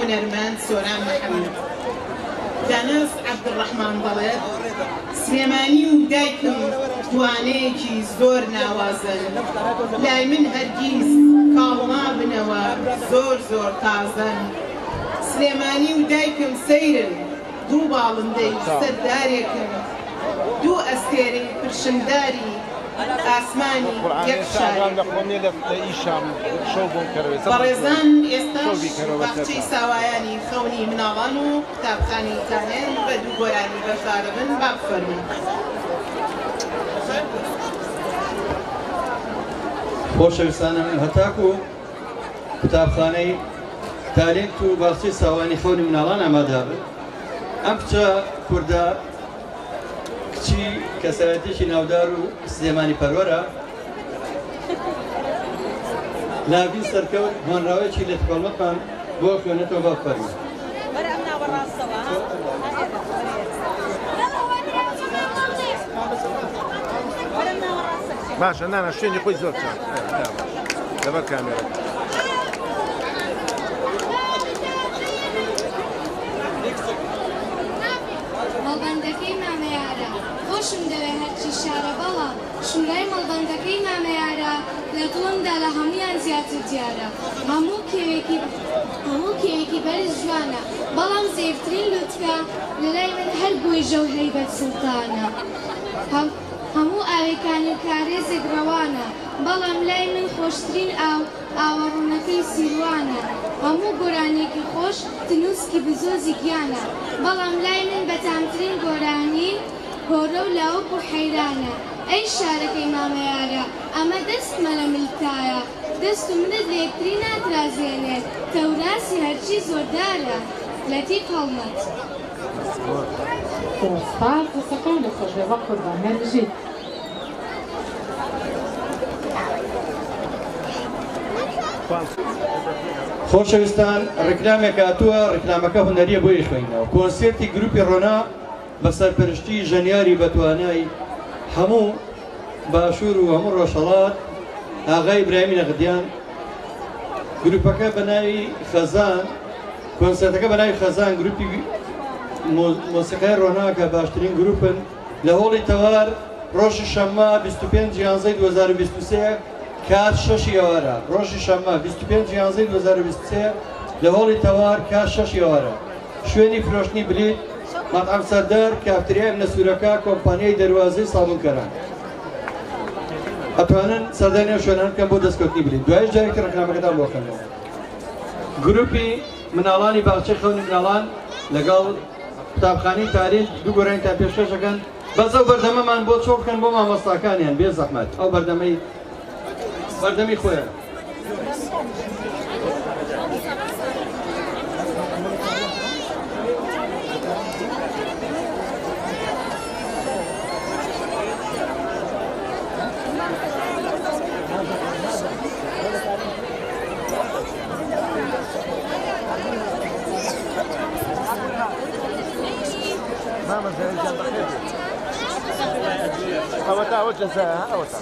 هنرمند سوران محمد دانس عبد الرحمن ضلب سليماني ودايكم توانيكي زور نوازن لاي من هرگيز كالما بنوا زور زور تازن سليماني ودايكم سيرن دو بالندي سرداريكم دو استيري برشمداري ئاسمانی یەک شاری شو بەڕێزان ئێستاش باخچەی ساوایانی خەونی مناڵان و قوتابخانەی تانێن بە دوو گۆرانی بەشدارە بن با بفەرمون. خۆشەویستانە من هەتاکو قوتابخانەی تالێنت و باخچەی ساوانی خەونی مناڵان ئامادە بن. ئەم کچە کوردە کچی کەسایەتیشی ناودار و سلێمانی پەروەرە ناوی سەرکەوت هۆنراوەیەکی لە تکۆڵمەتمان بۆ خوێنێتەوە با بفەرمێن. باشە نانە شوێنی خۆی زۆر چاک لەبەر کامێرە. مەڵبەندەکەی مامەیارە خۆشم دەوێ هەرچی شارە بەڵام شوورای مەڵبەندەکەی مامەیارە لە دڵمدا لە هەمویان زیاتر دیارە. هەموو کێوێکی بەرز جوانە بەڵام زێفترین لوتکە لە لای من هەر بۆی ژەو هەیبەت سوڵتانە. هەموو ئاوێکانی کارێزێک ڕەوانە بەڵام لای من خۆشترین ئاوەڕوونەکەی سیروانە. هەموو گۆرانێکی خۆش تنووسکی بزۆزی گیانە بەڵام لای من بەتامترین گۆرانی هۆرە و لاوک و حەیرانە. ئەی شارەکەی مامەیارە ئەمە دەستمە لە ملکایە دەست و منت لە یەکتری ناترازێنێت تەوراسی هەرچی زۆردارە لەتیف هەڵمەت. درستان قسەکان لە خۆشێ بە قوربان هەرژیت. خۆشەویستان ڕێکلامێک هاتووە ڕێکلامەکە هونەریە بۆی خوێنەوە. کۆنسێرتی گروپی ڕۆنا بە سەرپەرشتی ژەنیاری بەتوانای هەموو باشوور و هەموو ڕۆژهەڵات ئاغای ئیبراهیمی نەقدیان. گروپەکە بە ناوی خەزان کۆنسێرتەکە بە ناوی خەزان گروپی مۆسیقای ڕۆنا کە باشترین گروپن لە هۆڵی تەوار ڕۆژی شەممە 25/11/2023 کات 6 ئێوارە. ڕۆژی شەممە 25/11/2023 لە هۆڵی تەوار کات 6 ئێوارە. شوێنی فرۆشتنی بلیت مەطعەم سەردار کافتریای نەسوورەکە کۆمپانیای دەروازەی ساڵونکەران ئەتوانن سەردانیا شوێنان بکەن بۆ دەستکەوتنی بلیت. دوایش جارێکی ڕێکلامەکەتان بۆ خوێنەوە. گروپی مناڵانی باخچەی خەونی مناڵان لەگەڵ قوتابخانەی تالێنت دوو گۆرانیان پێشکەشەکەن. بەس ئەو بەردەمەمان بۆ چۆ بکەن بۆ مامۆستاکانیان بێ زەحمەت. ئەو بەردەمی خۆیان. ئەوەتا ئەوە جەزایە ئەوەتا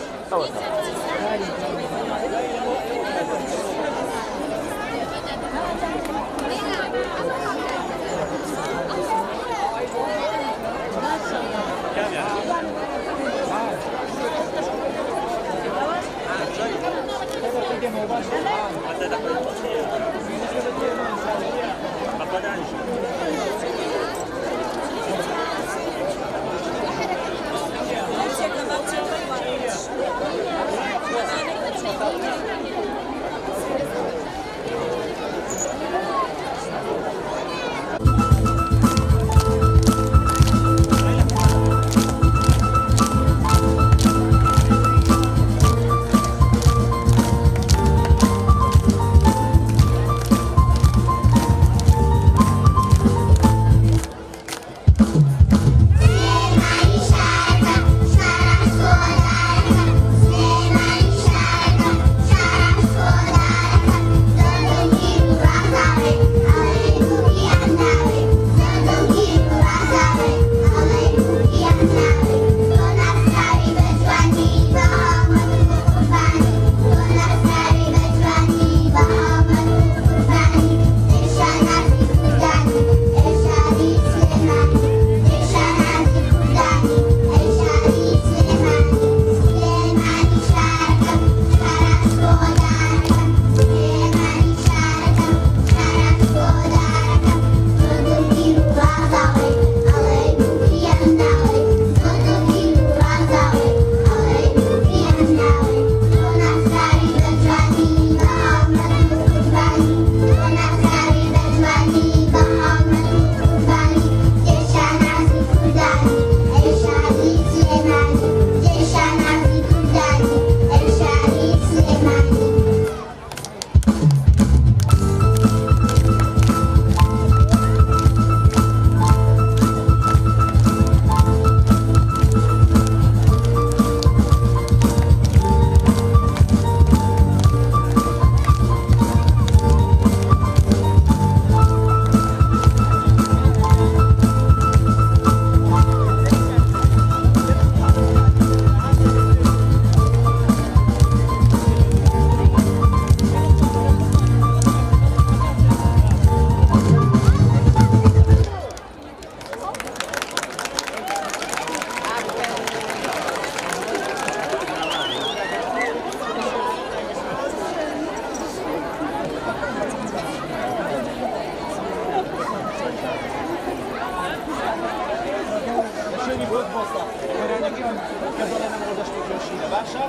بۆستا وەرانەکەم کە بڵێ نەمەوە دەشتی کێشینە باشە؟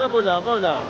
不打不打。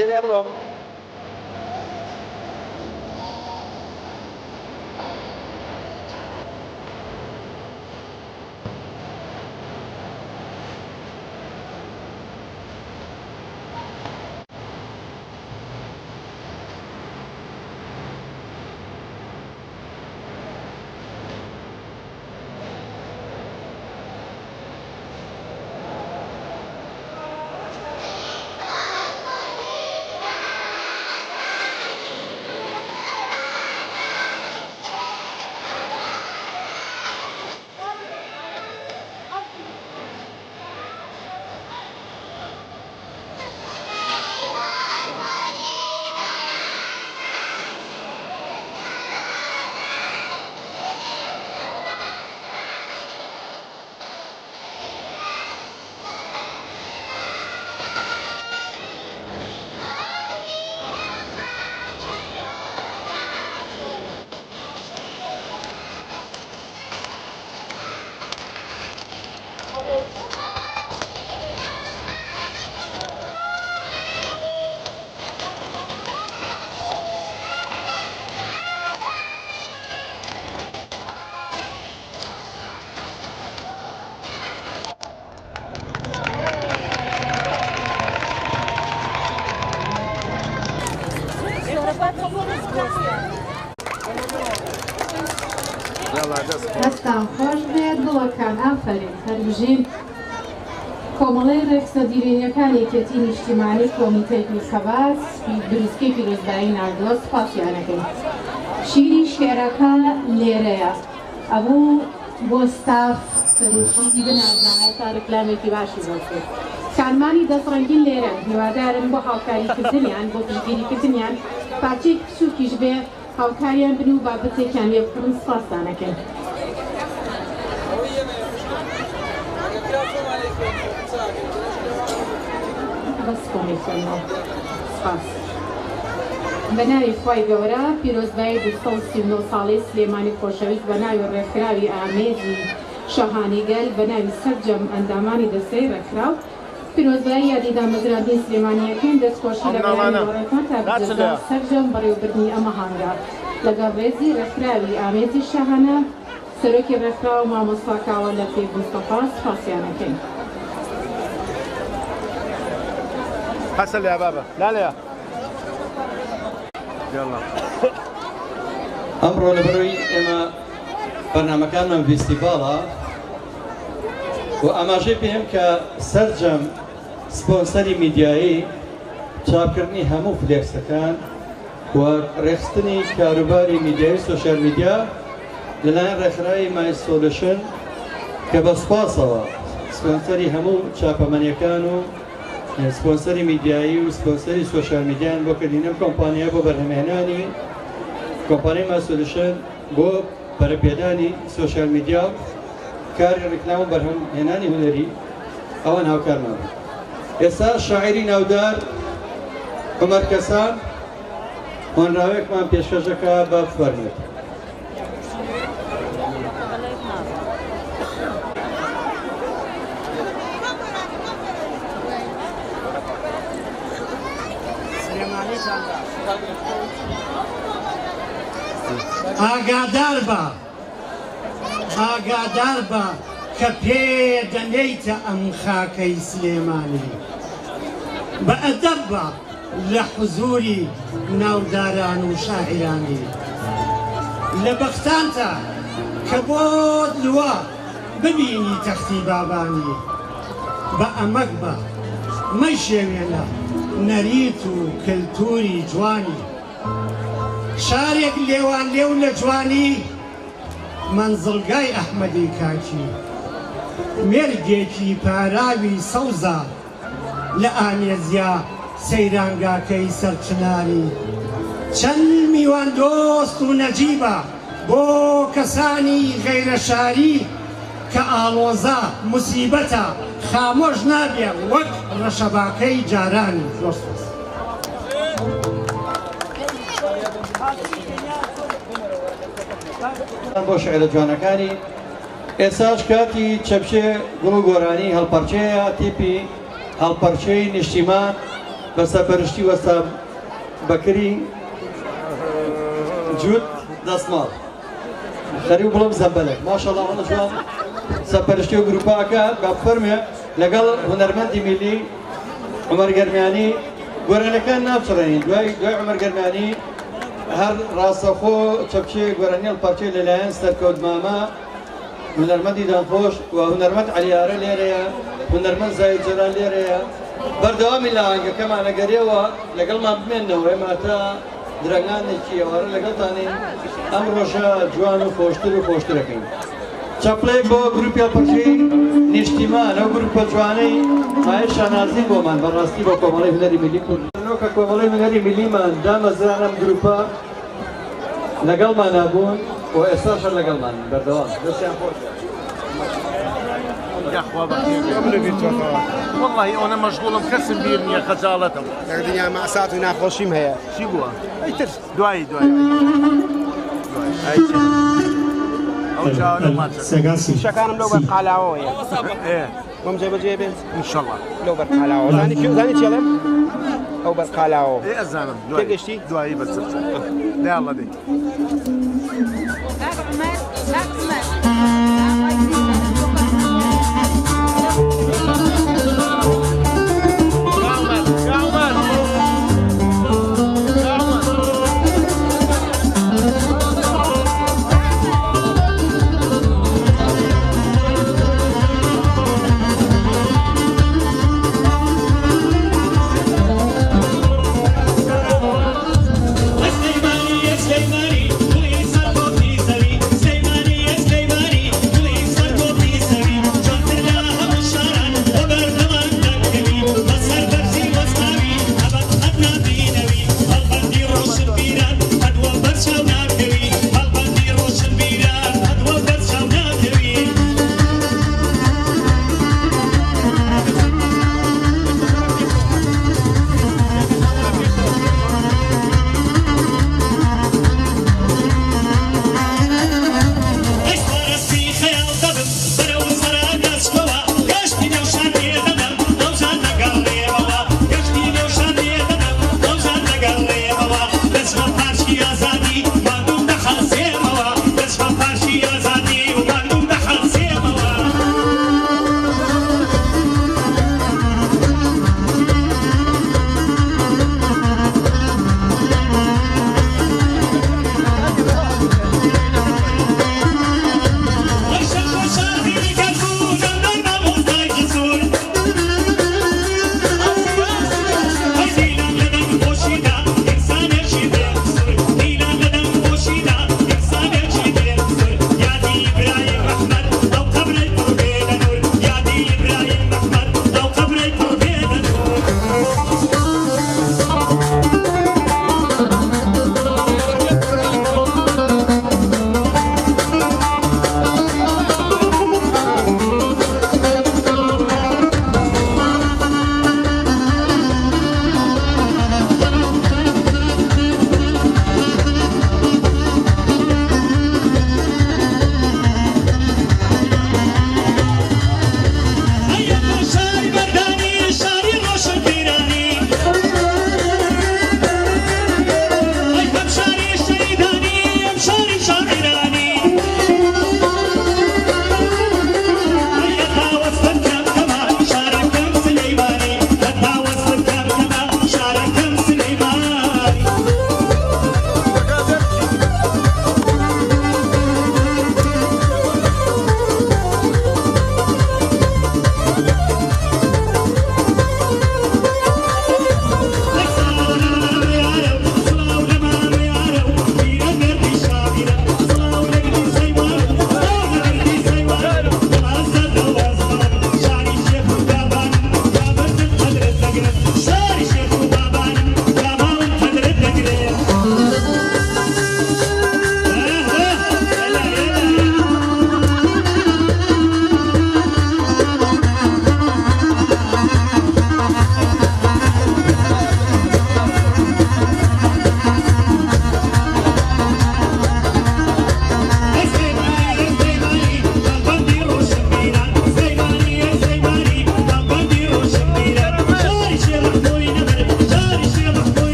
Sini ya belum? هەربژین کۆمەڵەی ڕێکسە دیرینەکانی کێتی نیشتیمانی کۆمیتەی پیرخەبات دروستکەی پیرۆزبایی ناردووە سپاسیانەکەین. شیری شێعرەکە لێرەیە ئەبوو بۆ ستاف سەرۆکی بنازانێت تا ڕکلامێکی باشی بۆکرد. کارمانی دەستڕەنگین لێرە هیوادارم بۆ هاوکاریکردنیان بۆ پشتگیریکردنیان پارچەی کچووکیش بێ هاوکاریان بن و بابەتێکیان لێ بکڕن سپاسانەکەین. بەس کۆمیسیۆنەوە سپاس. بە ناوی خوای گەورە پیرۆزبایی 239 ساڵی سلێمانی خۆشەویست بە ناوی ڕێکخراوی ئامێزی شاهانی گەل بە ناوی سەرجەم ئەندامانی دەستەی ڕێکخراو پیرۆزبایی یادیدا مەزراندین سلێمانیەکەین دەستخۆشی لە بەیانەوەڕێکان تا بجەدا سەرجەم بەڕێوەبردنی ئەمە هەنگا لەگەڵ ڕێزی ڕێکخراوی ئامێزی شاهانە سەرۆکی ڕێکخراو مامۆستاکاوە لە پێ مستەفا سپاسیانەکەین. حسن يا بابا لا لا يلا ئەمڕۆ لەبەرەوەی ئێمە بەرنامەکانمان فیستیڤاڵە و ئاماژەی پێم کە سەرجەم سپۆنسەری میدیایی چاپکردنی هەموو فلێکسەکان و ڕێخستنی کاروباری میدیایی سۆشیال میدیا لەلایەن ڕێکخراوی مای سۆلوشن کە بە سپاسەوە سپۆنسەری هەموو چاپەمەنیەکان و سپۆنسەری میدیایی و سپۆنسەری سۆشیال میدیان بۆ کردینەم کۆمپانیا بۆ بەرهەمهێنانی کۆمپانیای مای سۆلوشن بۆ بەرەپێدانی سۆشیال میدیا کاری ڕیکلام و بەرهەمهێنانی هونەری ئەوان هاوکارمان. ئێستا شاعیری ناودار عومەر کەسان هۆنراوێکمان پێشکەشەکە بە بفەرمێت. ئاگادار بە کە پێدەنێیتە ئەم خاکەی سلێمانی بە ئەدەب بە لە حوزوری ناوداران و شاعرانی لە بەختانتە کە بۆت لوە ببینی تەختی بابانی بە ئەمەک بە مەیشێوێنە نەریت و کلتوری جوانی شارێک لێوان لێو لە جوانی منزڵگای ئەحمەدی کاکی مێردێکی پاراوی سەوزە لە ئامێزیا سەیرانگاکەی سەرچناری چەند میوان دۆست و نەجیبە بۆ کەسانی غەیرە شاری کە ئاڵۆزە موسیبەتە خامۆش نابێ وەک ڕەشەباکەی جارانی. بۆ شعرە جوانەکانی ئێساش کاتی چەپشێ گوڵ و گۆرانی هەڵپەرچەیە تیپی هەڵپەرچەی نیشتیمان بە سەرپەرشتی وەستا بەکری جوود دەستماڵ خەری و بڵم زەمبەلێک ماشەڵڵا هەڵە جوان سەرپەرشتی و گروپاکە بە فەرمێ لەگەڵ هونەرمەندی میلی عومەر گەرمیانی گۆرانەکان ناپچڕێنین دوای عومەر گەرمیانی هەر ڕاستەخۆ چەپچێ گۆرانی هەڵپەرچەی لەلایەن سەرکەوت مامە هونەرمەندی دانخۆش و هونەرمەند عەلیارە لێرەیە هونەرمەند زاید جەلال لێرەیە بەردەوامی لە ئاهەنگەکەمانە گەرێەوە لەگەڵمان بمێنەوە ئێمە تا درەنگانێکی ئەوارە لەگەڵتانین ئەم ڕۆژە جوان و خۆشتر و خۆشترەکەین. چەپڵێک بۆ گروپی هەڵپەرچەی نیشتیمان ئەو گروپە جوانەی مایە شانازی بۆمان بەڕاستی بۆ کۆمەڵی هونەری میلی کە کۆمەڵی هونەری میلیمان دامەزران ئەم گروپە لەگەڵمان نابوون و ئێستاشە لەگەڵمان بەردەوام دەستیان خۆش. يا اخوة والله انا مشغول مكسم بيرني خجالتهم الدنيا مع ساعات وناخوشيم هي شي بوا اي ترس دواي اي او جانا ما شكانم لو برقالاو ايه مم جيبه ان شاء الله لو برقالاو ثاني تشلم او برقالاو ايه الزلمه كيف قشتي دواي بس لا الله دي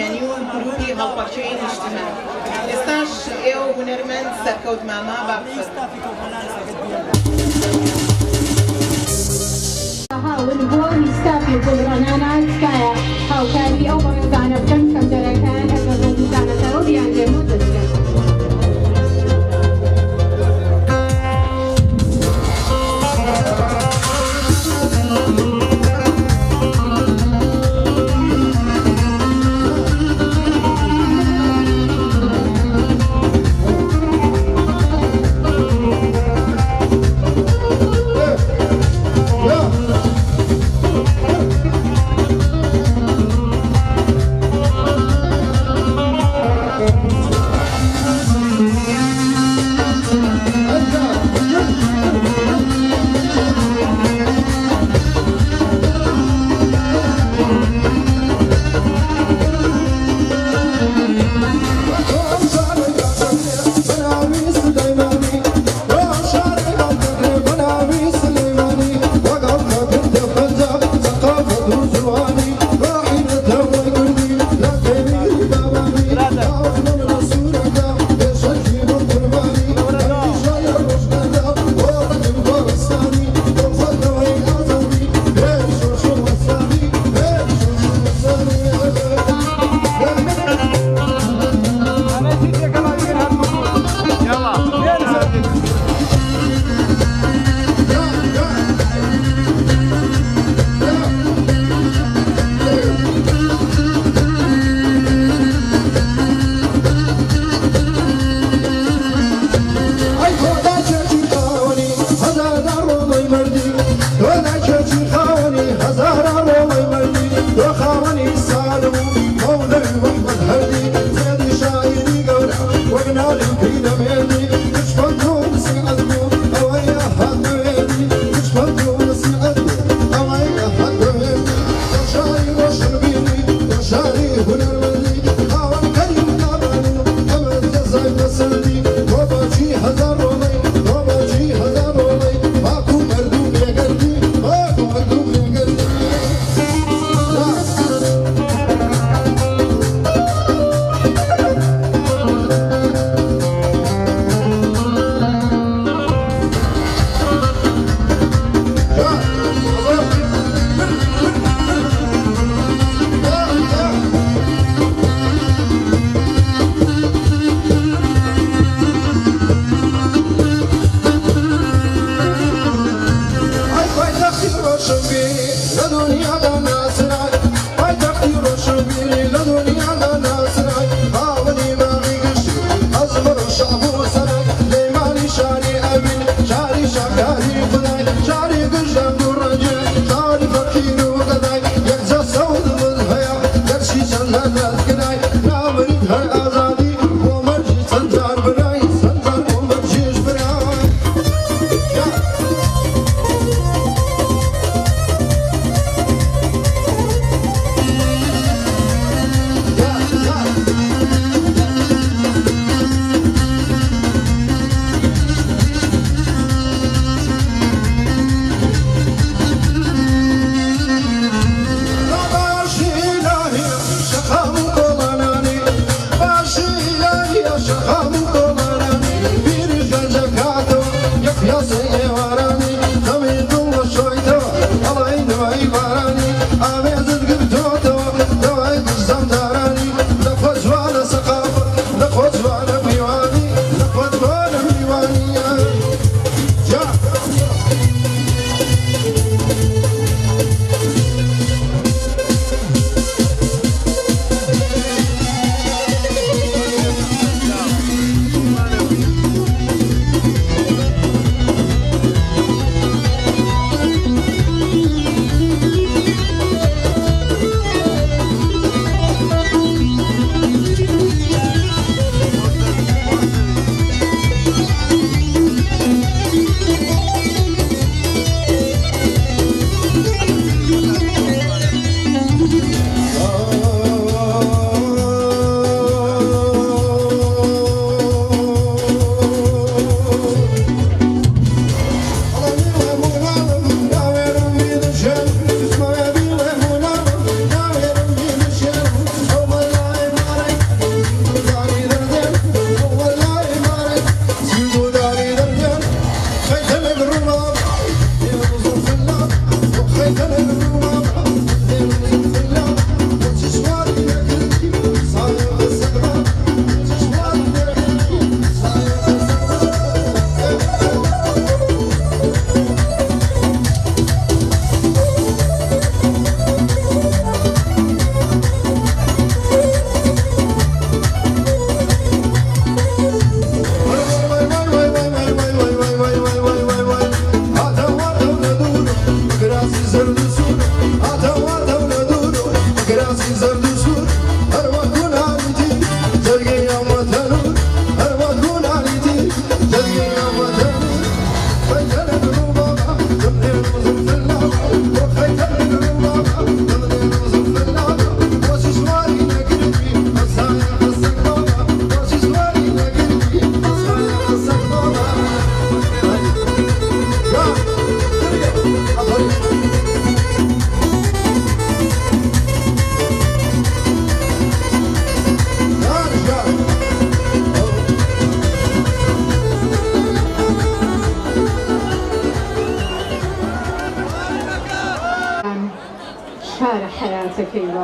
ئەنجومێنی و گروپی هەڵپەرچەی نیشتیمان ئێستاش ئێوە هونەرمەند سەرکەوت ماما با هاون بۆ میستافی گوڵڕەنانان تکایە هاوکاری ئەو بەڕێزانە بکەن کەمجەرەکان ئەگەر ڕۆژانەتەوە بیانگەن و دەستێن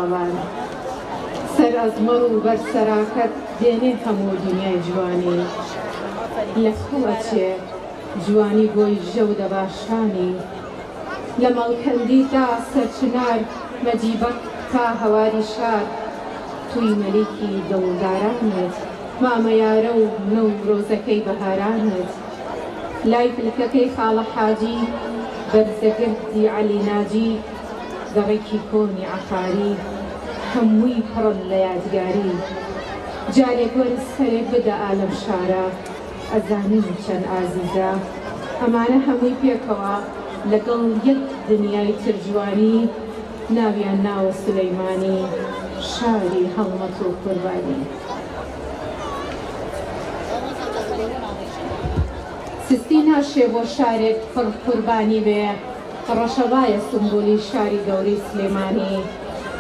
چاوان سەر ئەزمەڕ و بەرسەراکەت دێنێ هەموو دنیای جوانی لە خوەچێ جوانی بۆی ژەو دەباشانی لە مەڵکەندی تا سەرچنار مەجیبە تا هەواری شار توی مەلیکی دڵدارانت مامە یارە و نەو ڕۆزەکەی بەهارانت لای پلکەکەی خاڵە حاجی بەرزەگردی عەلی ناجی گەڕێکی کۆنی عەفاری هەمووی پڕن لە یادگاری جارێک وەرز سەرێک بدە ئالەم شارە ئەزانین چەند ئازیزە ئەمانە هەمووی پێکەوە لەگەڵ یەک دنیای ترجوانی ناویان ناوە سولەیمانی شاری هەڵمەت و قوربانی سستی ناشێ بۆ شارێک پڕ قوربانی بێ ڕەشەبایە سمبولی شاری گەورەی سلێمانی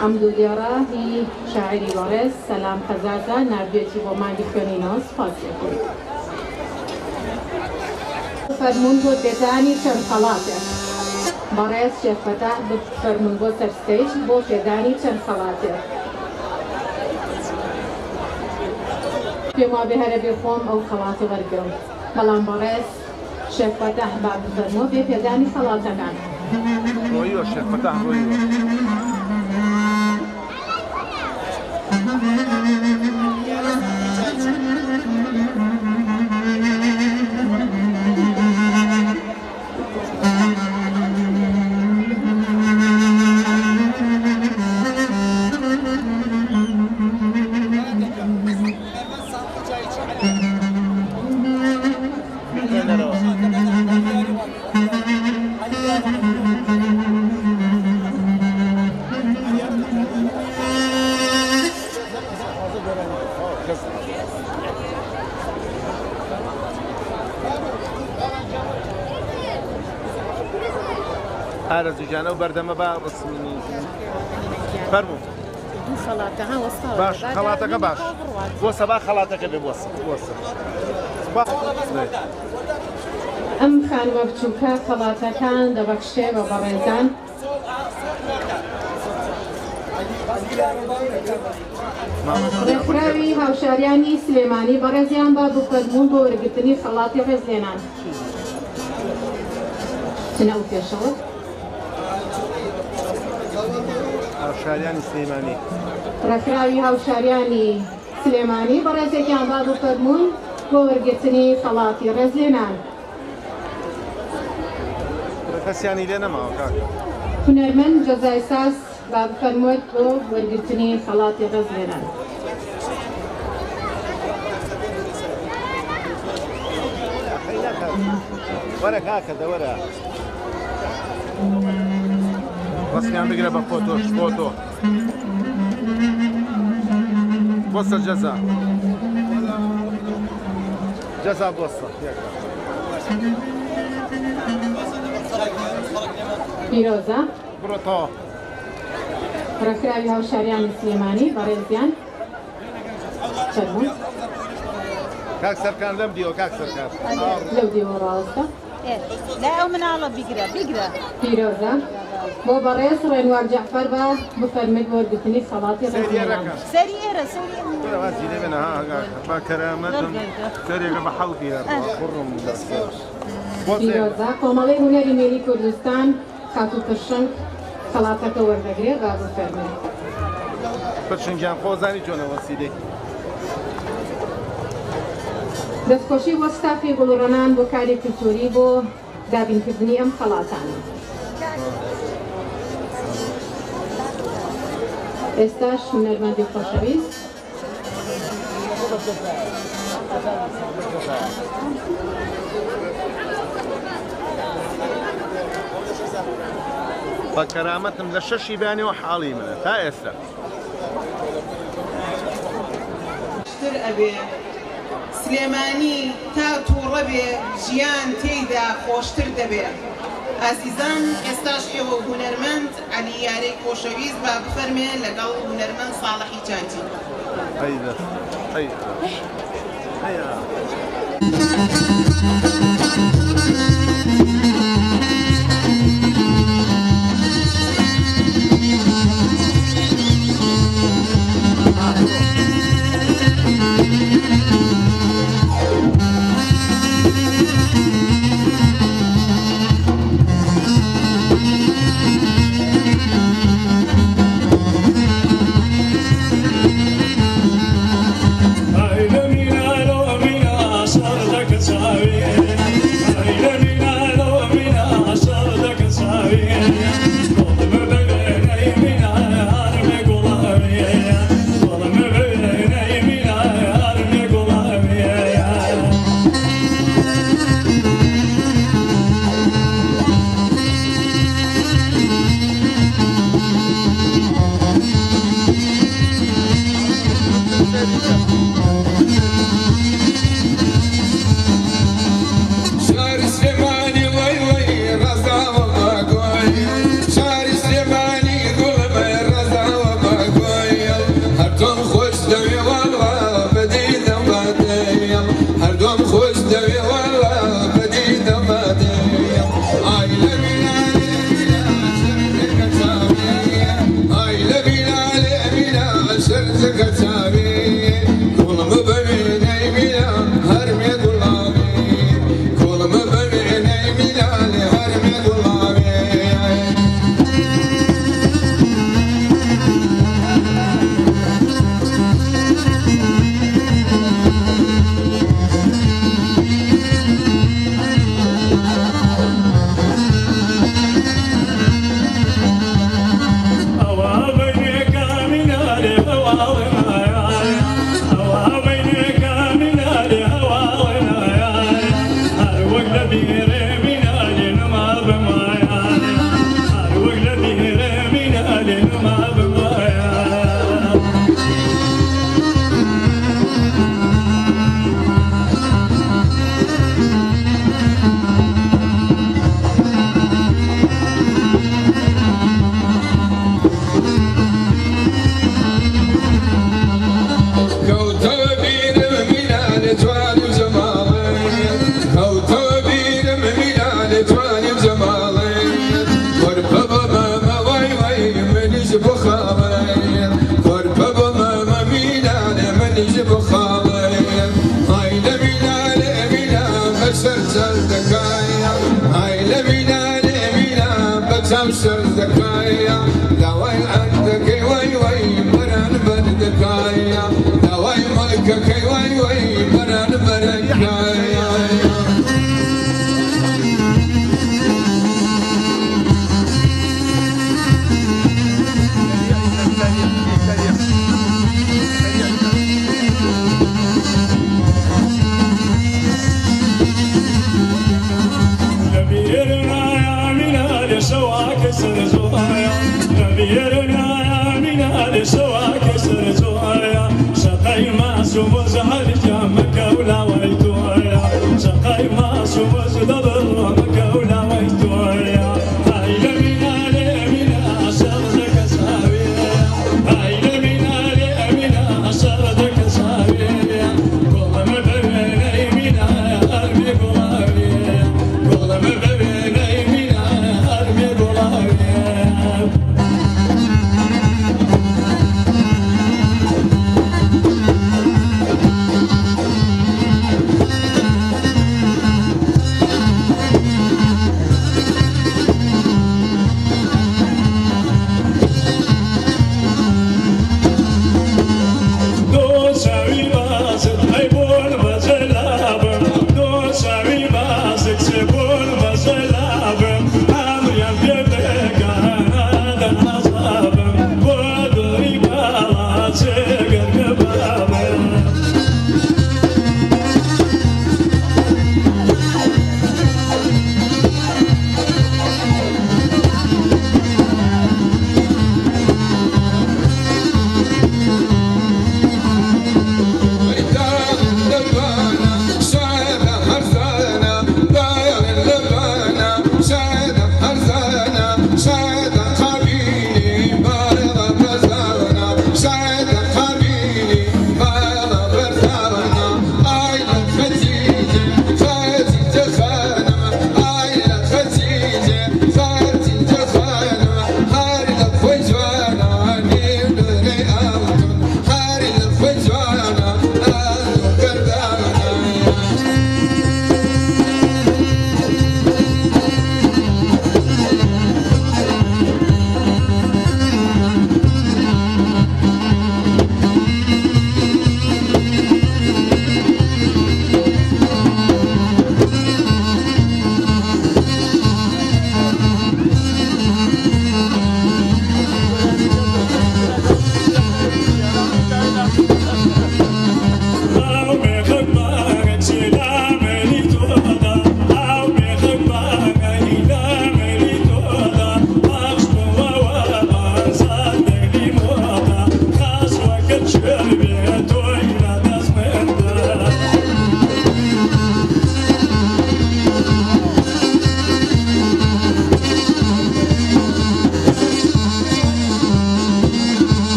ئەم دوو دێڕە هی شاعری بەڕێز سەلام خەزازە ناردێکی بۆ مادی خوێنینەوە سپاسێکی فەرموون بۆ پێدانی چەند خەڵاتێک بەڕێز شێخ فەتاح فەرموون بۆ سەر ستەیج بۆ پێدانی چەند خەڵاتێک پێم وا بێ هەرە بێ خۆم ئەو خەڵاتە وەرگرم بەڵام بەڕێز شێخ فەتاح با بفەرموو بێ پێدانی خەڵاتەکان ڕۆیوە شێخ فەتاح ڕۆیوە ئارەزوو جانە و بەردەمە با ڕسمینی فەرموو دوو خەڵاتەکە وەستاوە باش خەڵاتەکە باش بۆ سەبا خەڵاتەکە بێ بۆسە ئەم خانوە بچووکە خەڵاتەکان دەبەخشێ بە بەڕێزان ڕێکخراوی هاوشاریانی سلێمانی بەڕێزیان با بفەرموون بۆ وەرگرتنی خەڵاتی ڕێزلێنان چنە ئەو پێشەوە هاوشاریانی سلێمانی ڕێکخراوی هاوشاریانی سلێمانی بەڕێزێکیان با بفەرموون بۆ وەرگرتنی خەڵاتی ڕێزلێنان کەسیانی لێ نەماوە کاکە هونەرمەند جەزای ساس با بفەرموویت بۆ وەرگرتنی خەڵاتی ڕێزلێنان وەرە کاکە دەوەرە ڕستیان بگرە بە فۆتۆش فۆتۆ بۆسە جەزا جەزا بۆسە پیرۆزە بڕۆتەوە ڕێکخراوی هاوشاریانی سلێمانی بەڕێزیان چەرمون کاک سەرکان لەم دیوە کاک سەرکان لەو دیوە ڕاستە لا ئەو مناڵە بیگرە بیگرە پیرۆزە بۆ بەڕێز ڕێنوار جەعفەر بە بفەرمێت بۆ وەرگرتنی خەڵاتی ڕێزلێنان سەری ئێرە سەری وازی لێ بێنە با کەرامەتم سەرێکە بە حەڵقی بڕم پیرۆزە کۆمەڵی هونەری مێلی کوردستان خاتوو پرشنگ خەڵاتەکە وەردەگرێت با بفەرمێت پرشنگیان خۆزانی چۆنە وەسیلەی دەستخۆشی بۆ ستافی گوڵڕەنان بۆ کاری کلتوری بۆ دابینکردنی ئەم خەڵاتانە ئێستاش هونەرمەندی خۆشەویست بە کەرامەتم لە شەشی بانیەوە حاڵی منە تا ئێستا سلێمانی تا تووڕە بێ ژیان تێیدا خۆشتر دەبێ ئازیزان ئێستاش ئێوە هونەرمەند عەلی یارەی خۆشەویست با بفەرمێ لەگەڵ هونەرمەند ساڵحی جانتی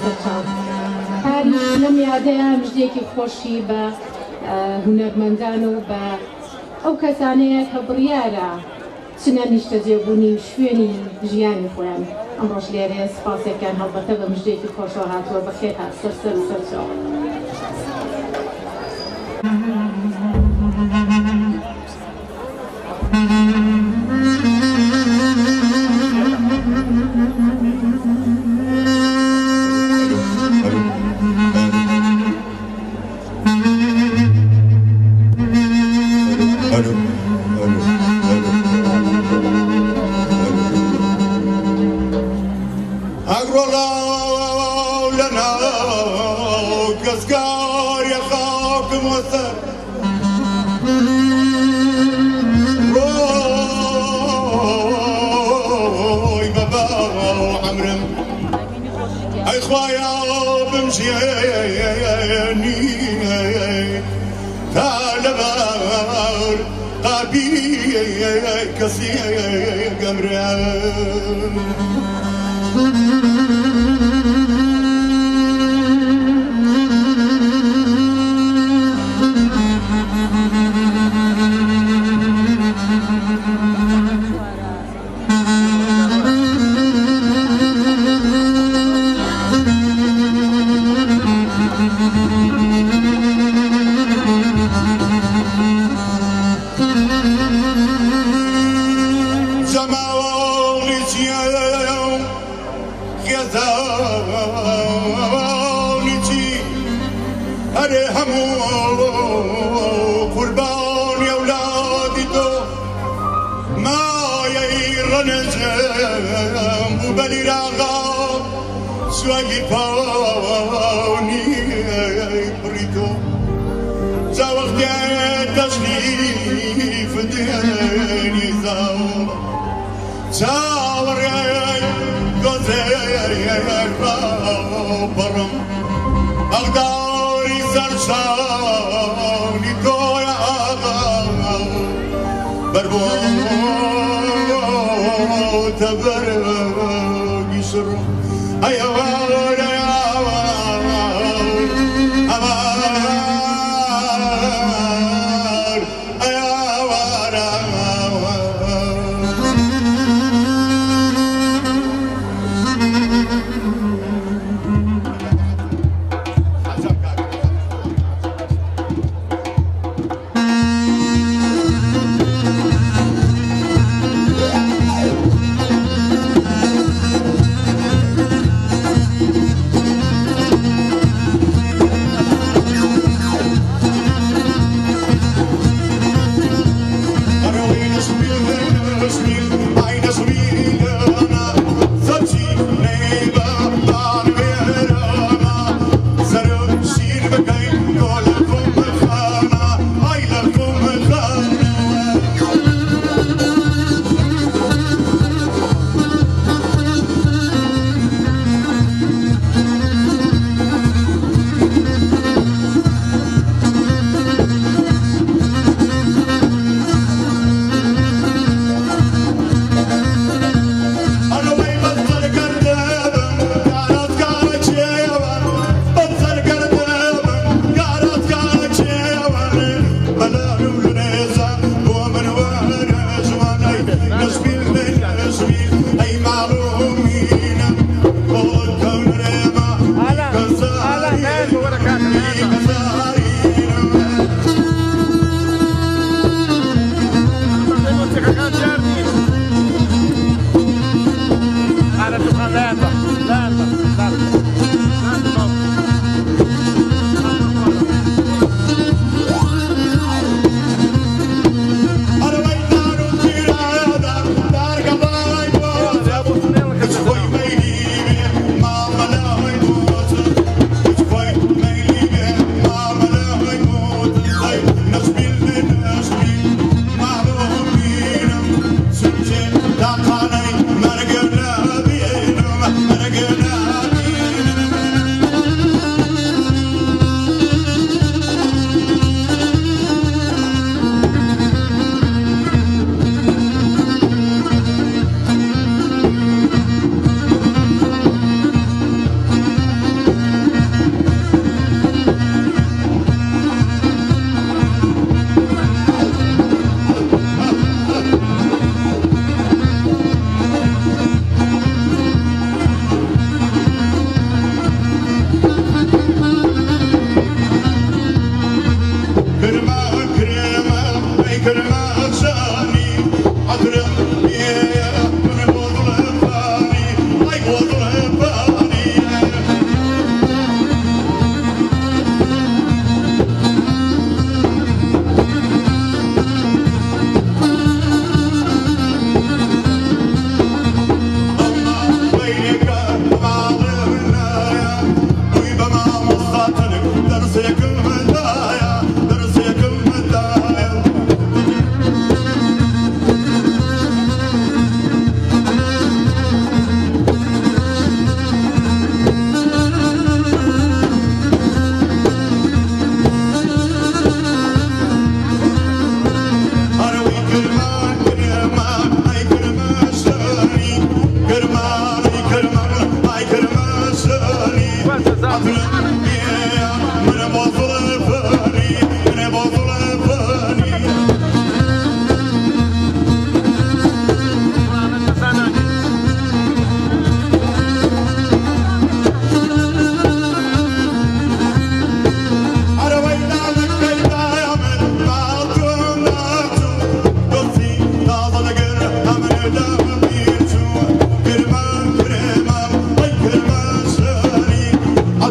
سەرچاو هاریش لەم یادەیە مژدێکی خۆشی بە هونەرمەندان و بە ئەو کەسانەیە کە بڕیارە چنە نیشتە جێبوونی شوێنی ژیانی خۆیان ئەمڕۆژ لێرێ سپاسێکیان هەڵبەتە بە مژدێکی خۆشەوە هاتووە بەخێر هات سەرسەر و سەرچاو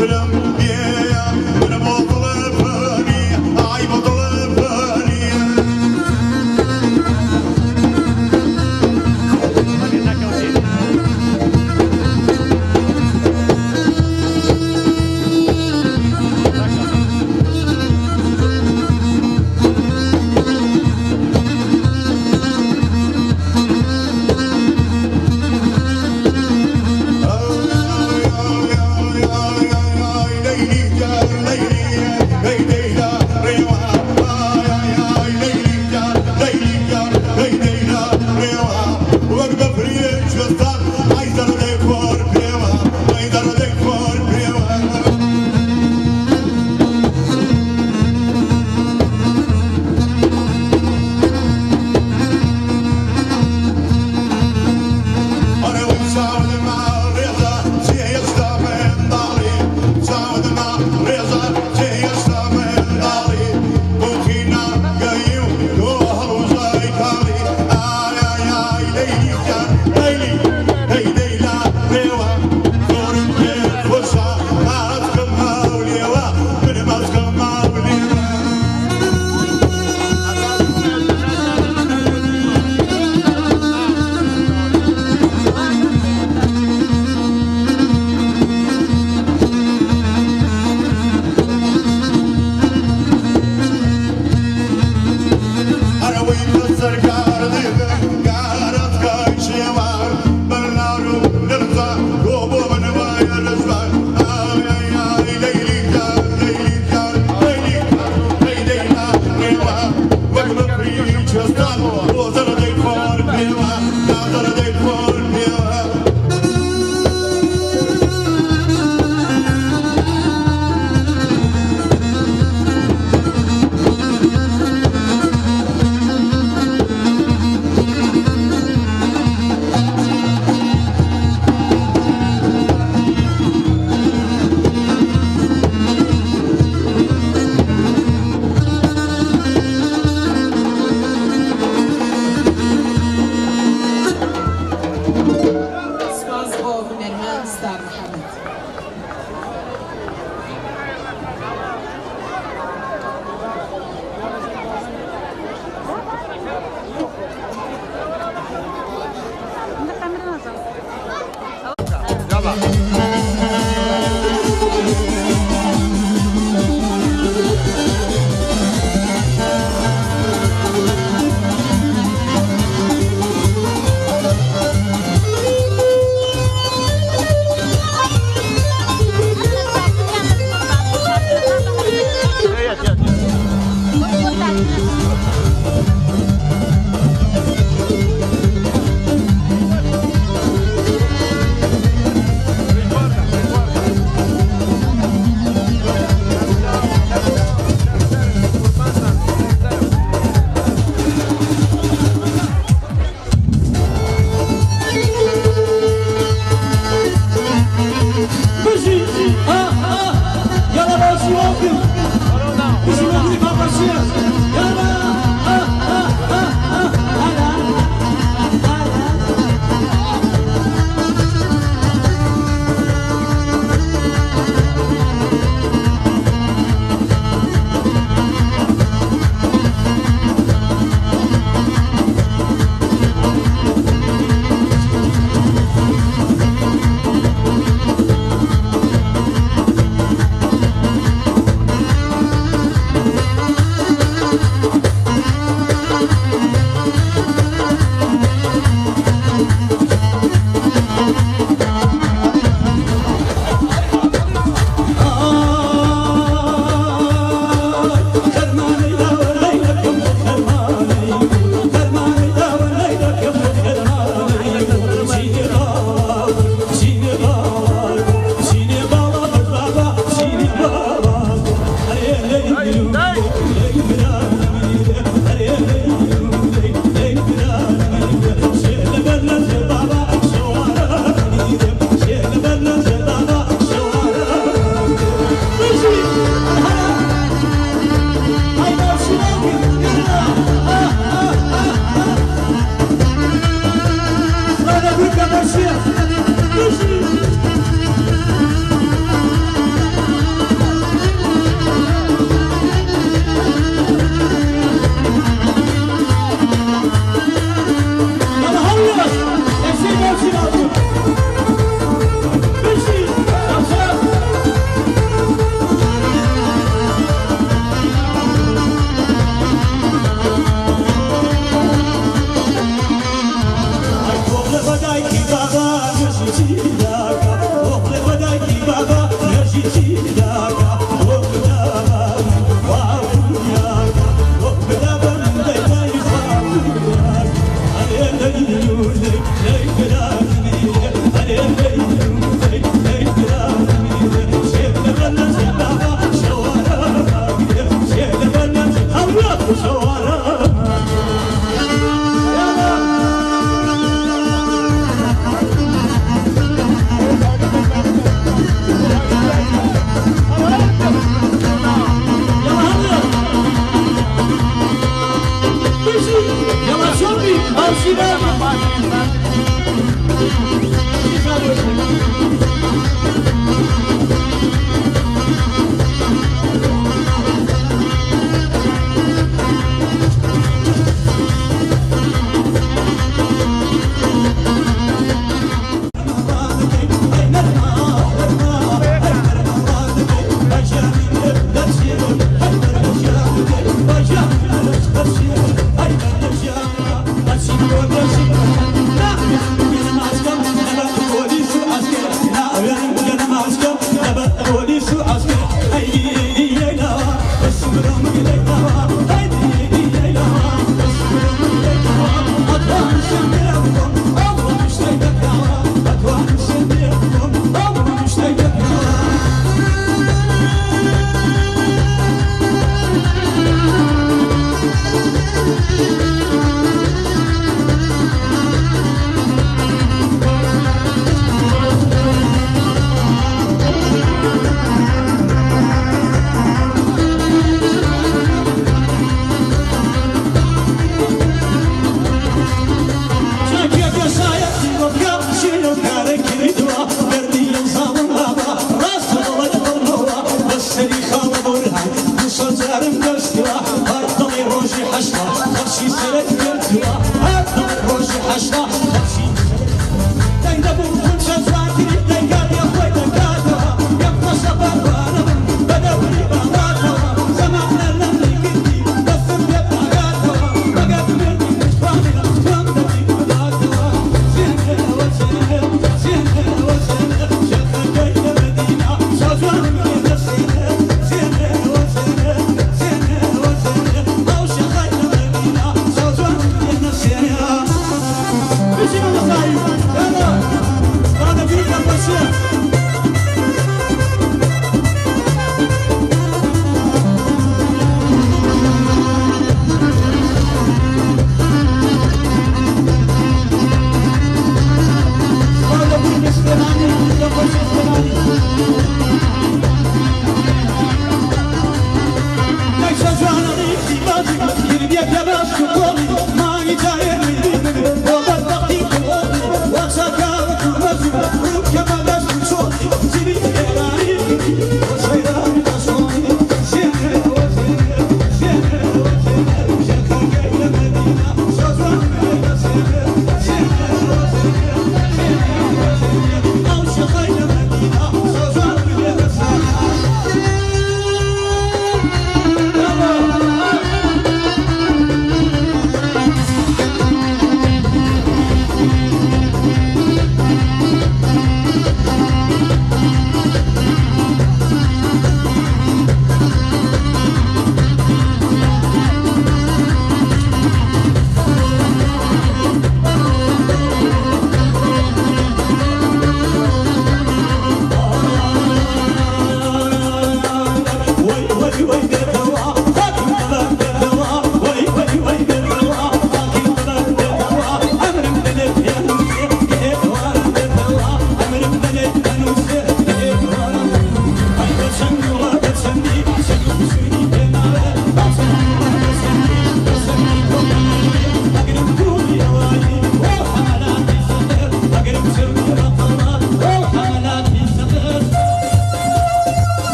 Adırım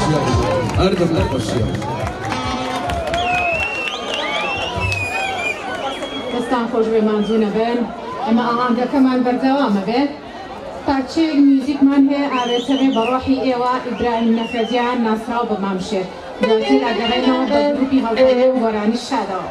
خۆشیە هەردەم لە خۆشیە دەستان خۆش بێ مانزوونە بن ئەمە ئاهانگەکەمان بەردەوامە بێت پارچەیەک میوزیکمان هەیە ئاوێتەبێ بە ڕۆحی ئێوە ئیبراهیم نەفەزیان ناسراو بە مامشێت دواتر ئەگەڕێنەوە بە گروپی هەڵگەڕێ و گۆرانی شادەوە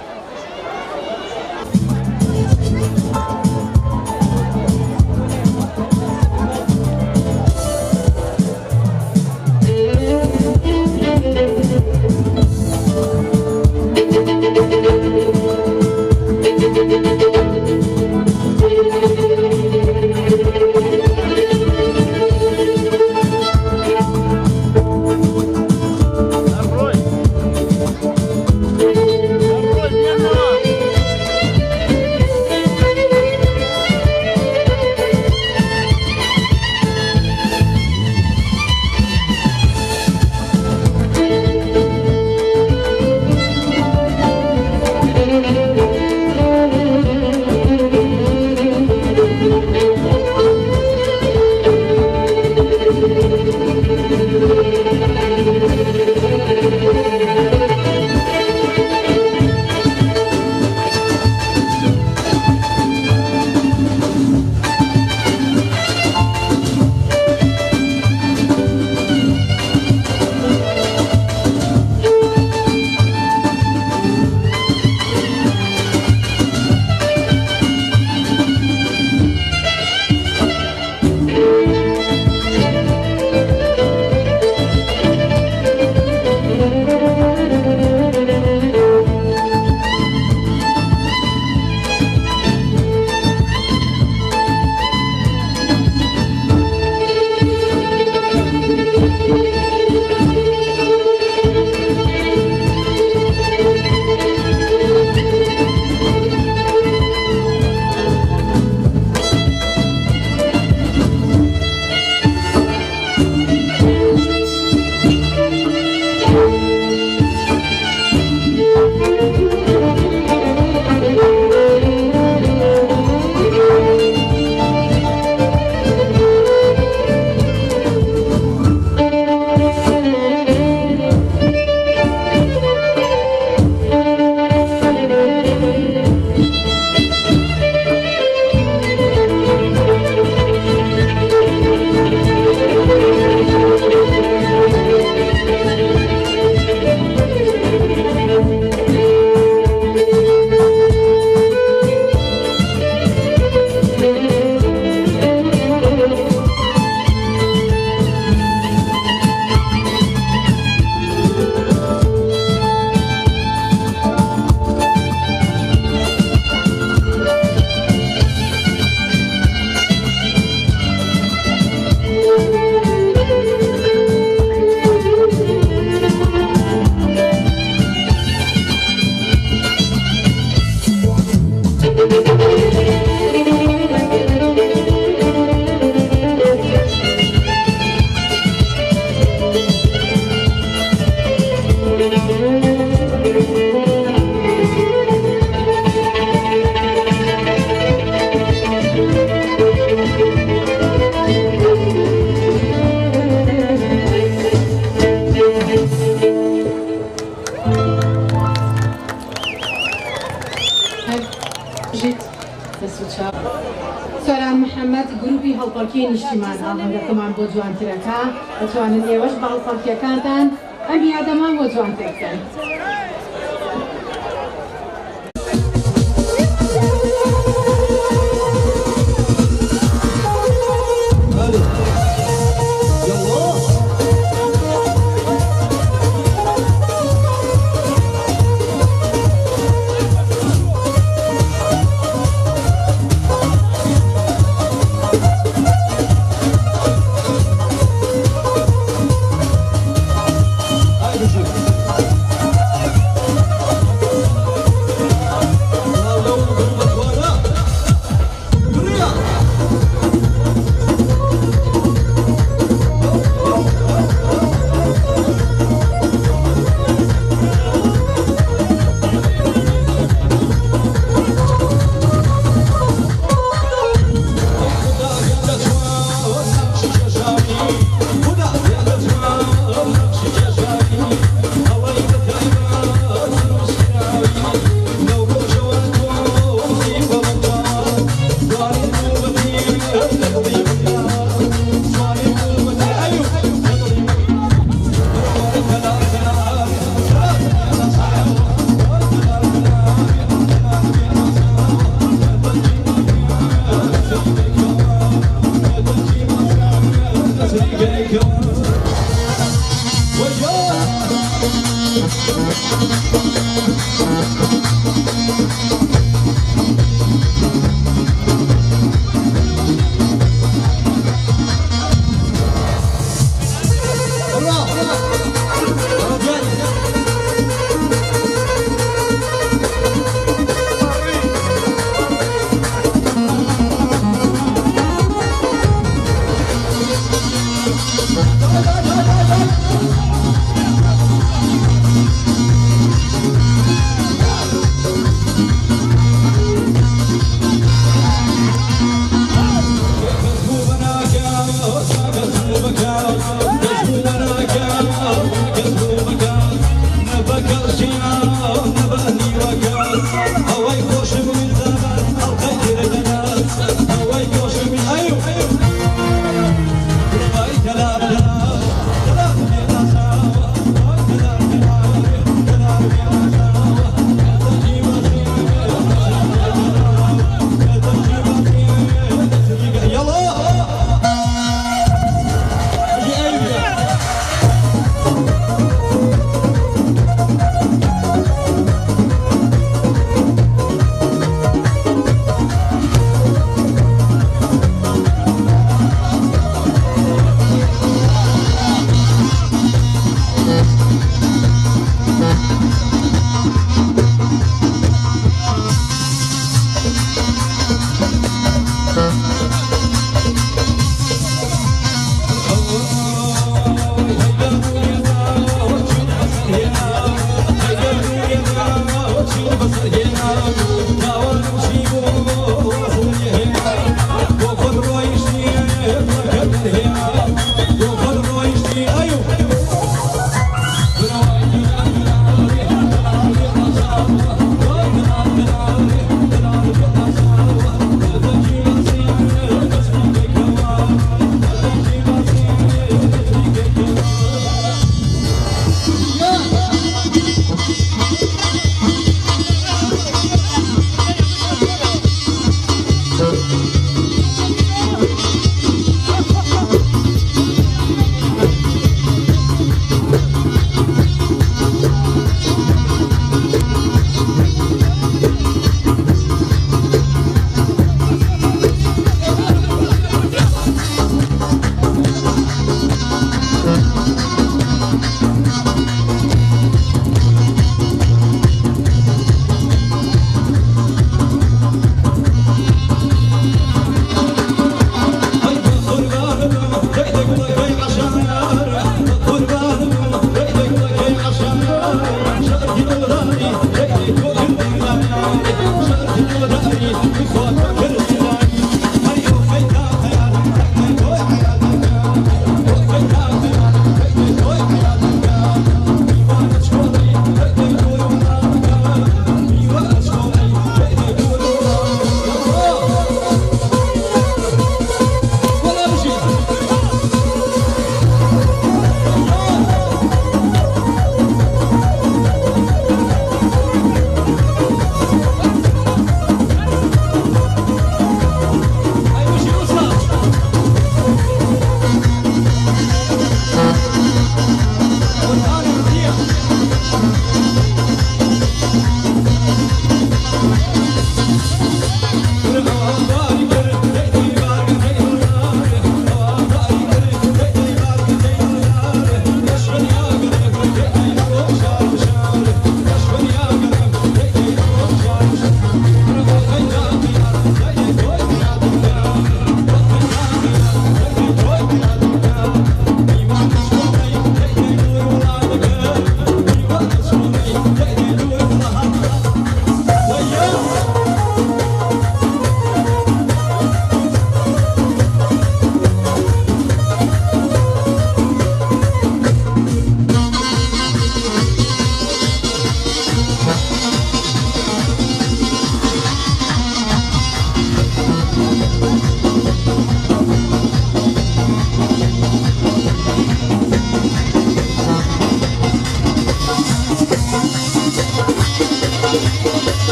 سۆران محەممەد گروپی هەڵپەڵکی نیشتیمان ئاهەنگەکەمان بۆ جوانترەکە دەتوانن ئێوەش بە هەڵپەڵکیەکانتان ئەم یادەمان بۆ جوانتر بکەن.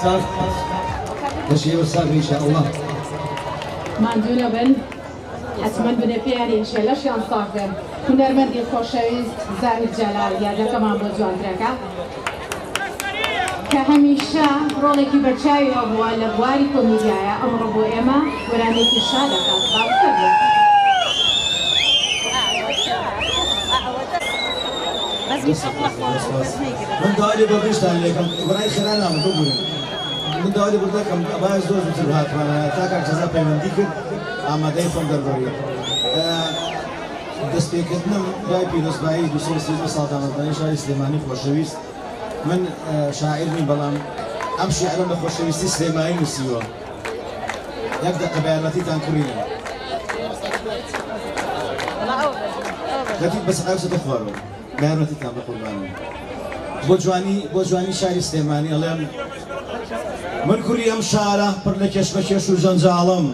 صار نشيب الصاف إن شاء الله. ماندوونە بن حتمما بنە پیاری شێلەشیان ساغ بن هونەرمەندی خۆشەویست زاهید جەلال یادەکەمان بۆ جوانترەکە کە هەمیشە ڕۆڵێکی بەرچاویەوە بووە لە بواری کۆمیدیایە ئەمڕۆ بۆ ئێمە وەرانێکی شا دەکات باوکە بێت. من داوای بۆ گشتان لێکم بەڕای خێرا نامە ببوورن من داوای بۆ دەکەم ئەبای زۆر زووتر هاتوانە تا کار جەزا پەیوەندی کرد ئامادەی خۆم دەربڕیە دەستپێکردنم دوای پیرۆزبایی 232 ساڵدامەزرانی شاری سلێمانی خۆشەویست من شاعیر نیم بەڵام ئەم شیعرەم لە خۆشەویستی سلێمانی نووسیوە یەک دەقە بە یارمەتیتان کڕینە دەتیت بە سەقاوسەتە خوارەوە بە یارمەتیتان بە قوربانم بۆ جوانی شاری سلێمانی ئەڵێم من کوڕی ئەم شارە پڕ لە کێشمەکێش و جەنجاڵم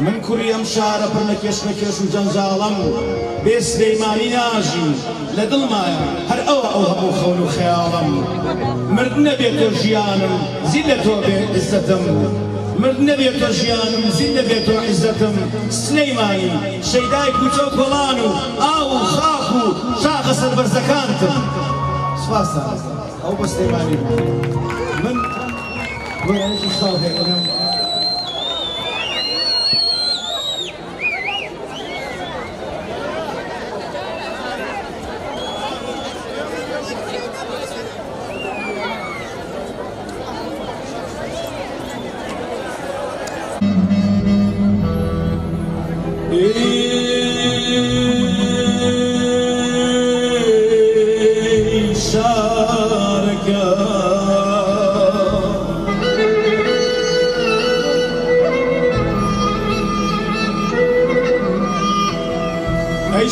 من کوڕی ئەم شارە پڕ لە کێشمەکێش و جەنجاڵم بێ سلەیمانی ناژی لە دڵمایە هەر ئەوە ئەو هەموو خەون و خەیاڵم مرد نەبێتە ژیانم زین لە تۆ بێ عیززەتم مرد نەبێتە ژیانم زین نەبێتە عیززەتم سلەیمانی شەیدای کوچە و کۆڵان و ئاو و خاک و شاخە سەربەرزەکانتم سپاس ئەو بە سلەیمانی من وەرانێکی خاڵ هەیەم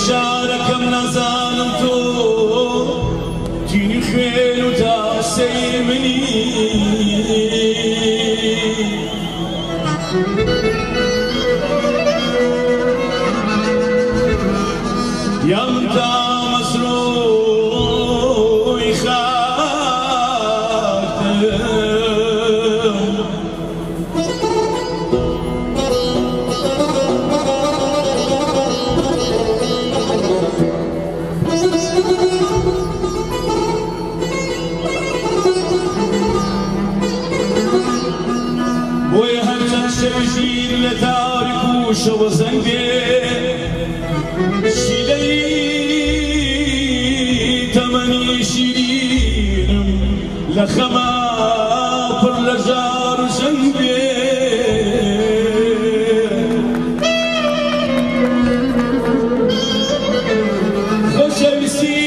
شارەکەم نازانم تۆ تینی خوێن و تاسەی منی یان تا مەسرۆی خاکتم بۆیە هەرچەند شەویژیر لە تاریک و شەوە زەنگ بێ شیلەی تەمەنی شیرینم لە خەما پڕ لە ژار و ژەنگ بێ خۆشەویستی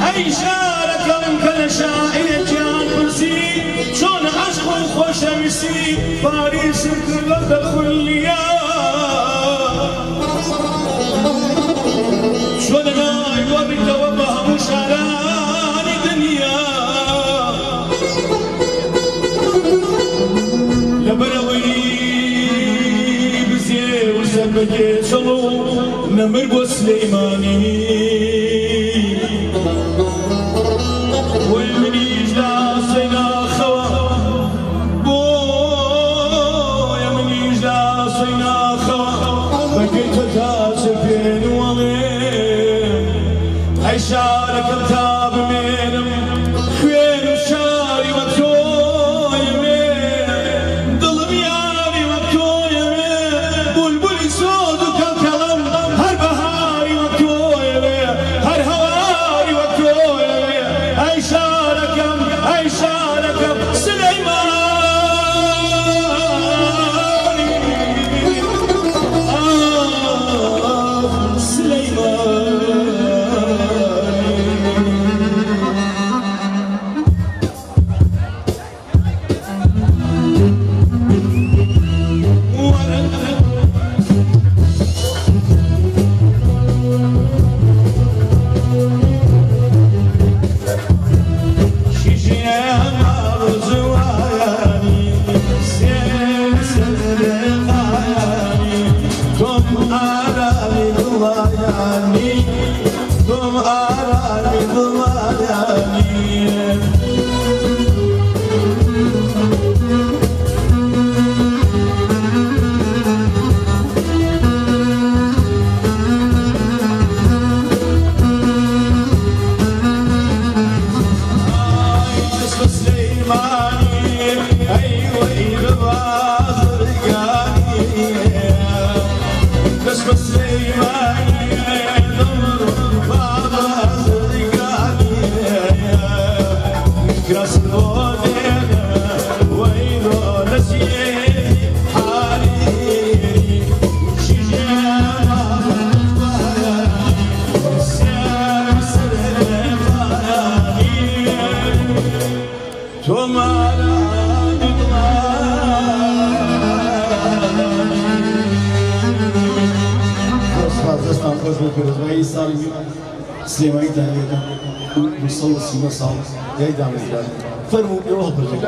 ئەی شارەکەم کە لە شاعیرێکیان پرسی چۆن عەشق و خۆشەویستی پاریسم کرد لە دەخولیا چۆن نای وەڕیتەوە بە هەموو شارانی دنیا لەبەرەوەی بزێ و سەربەگێ چەڵ و نەمر بۆ سلەیمانی ئەی شارەکەم تا بمێنم خوێن و شاری وەک تۆیەمێ دڵم یاری وەک تۆیەمێ بولبولی سۆز و کەڵکەڵم هەر بەهاری وەک تۆیەمێ هەر هەواری وەک تۆیەمێ ئەی شارەکەم سلەیمانی تازەی ساڵی سلێمانی داهێدا 230 ساڵ یای دامەزرا فەرموو ئێوە هەڵبژێن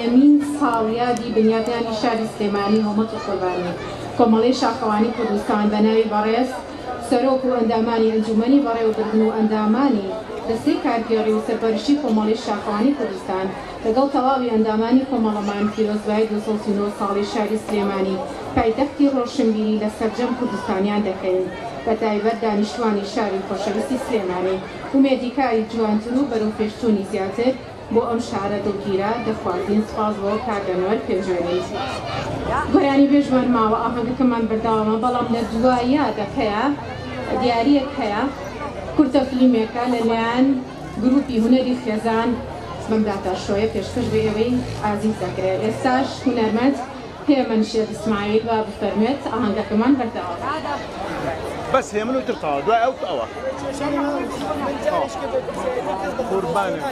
یەمین ساڵیادی بنیادانی شاری سلێمانی هەڵمەت و قوربانی کۆمەڵەی شاخەوانی کوردستان بە ناوی بەڕێز سەرۆک و ئەندامانی ئەنجومەنی بەڕێوەبردن و ئەندامانی دەستەی کارگێڕی و سەرپەرشتی کۆمەڵەی شاخەوانی کوردستان لەگەڵ تەواوی ئەندامانی کۆمەڵەمان پیرۆزبای 239 ساڵی شاری سلێمانی پایتەختی ڕۆشنبیری لە سەرجەم کوردستانیان دەکەین بە تایبەت دانیشتوانی شاری خۆشەویستی سلێمانی ومێدیکاری جوانتر و بەرەو پێشچوونی زیاتر بۆ ئەم شارە دڵگیرە دەخوازین سپاس بۆ کارگەنەوەر پێشێنیت گۆرانی بێژمان ماوە ئاهەنگەکەمان بەرداوامە بەڵام لە دوایە دەکەیە دیارەک هەیە کورتە فیلمێکە لەلایەن گروپی هونەری خێزان بەمداتە شۆیە پێشکەش بە ئێوەی ئازیز دەکرێت ئێستاش هونەرمەند پێمەنشێت ئیسماعیل و بفەرمێت ئاهەنگەکەمان بەرداوە بس هي منو ترتاح دواء او قوة قربانك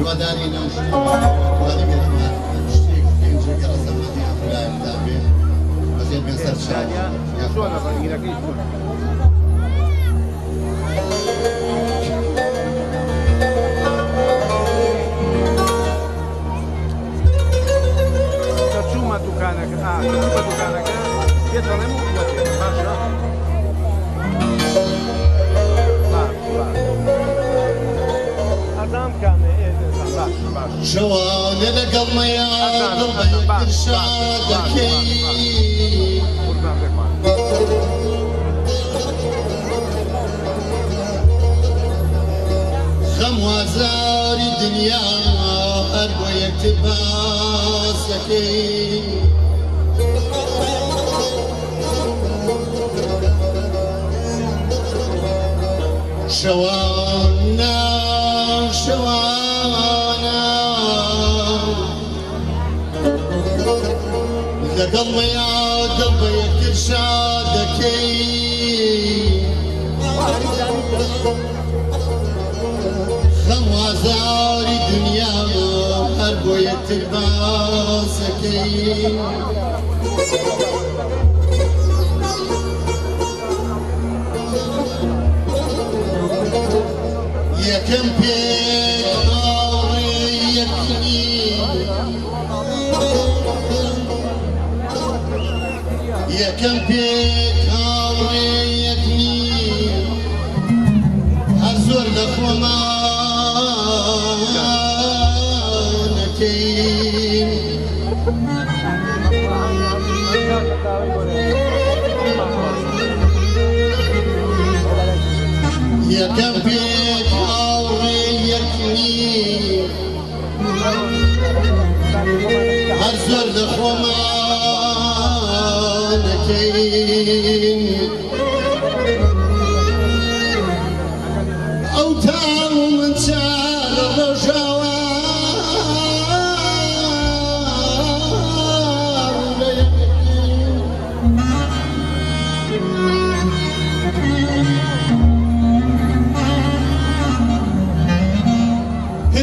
رواداری نوشتی روادی گرفتن شتی اینجا گرفتن مدی افلام دابی بزید من سر شاد شو انا بقول لك ترجمة دكانك ترجمة دكانك يتعلم قوتي ماشي أدام كامل شوال لقل ميا ضربة إرشادك خم وزاري دنيا أرجو يكتباسك شوانا شوانا لقلبي يا قلبي كرشادك خوازاري دنيا هربو يترباسك يا كم بيك يكني يا كم بيك يكني أزور لخوما نكين يا كم بيك يكني أزور لخوما نكين أو تاو من شال الرجوان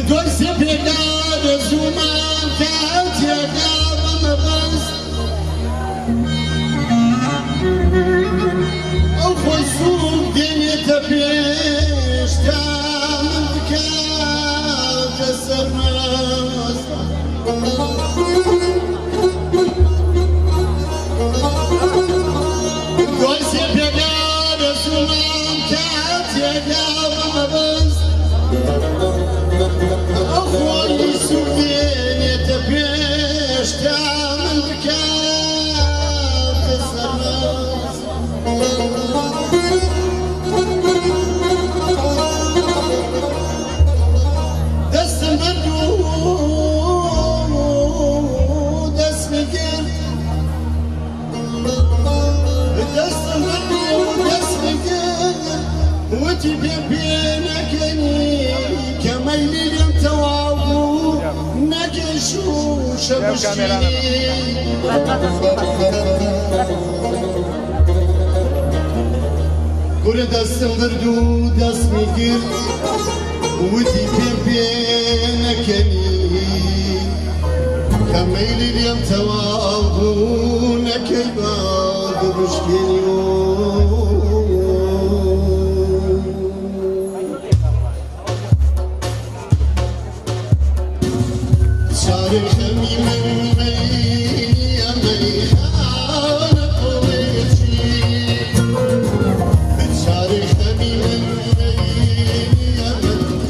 دور سبيلاد زمان كانت يا دام مغز أو خصوم دنيا تبيش تامن كاد سرماس دوای سێپێکار سوڵام کاتێکا بەمەبەست ئەو خۆی سوودێنێتە پێش تا من بکاتە سەرماس دەستم بردوو دەستمی کرد دەستم بردوو دەستمی کرد وتی پێ نەکەنی کە مەیلی لێم تەواو بوو نەکەش و شەبشتینی گورە دەستم بردوو دەستمی کرد وتی پێ نەکەنی کە مەیلی لێم تەواو بوو نەکەی بە بشکێنی چارە خەمی من مەیە مەیخانە قوڵێکی چارە خەمی من مەیە مەیخانە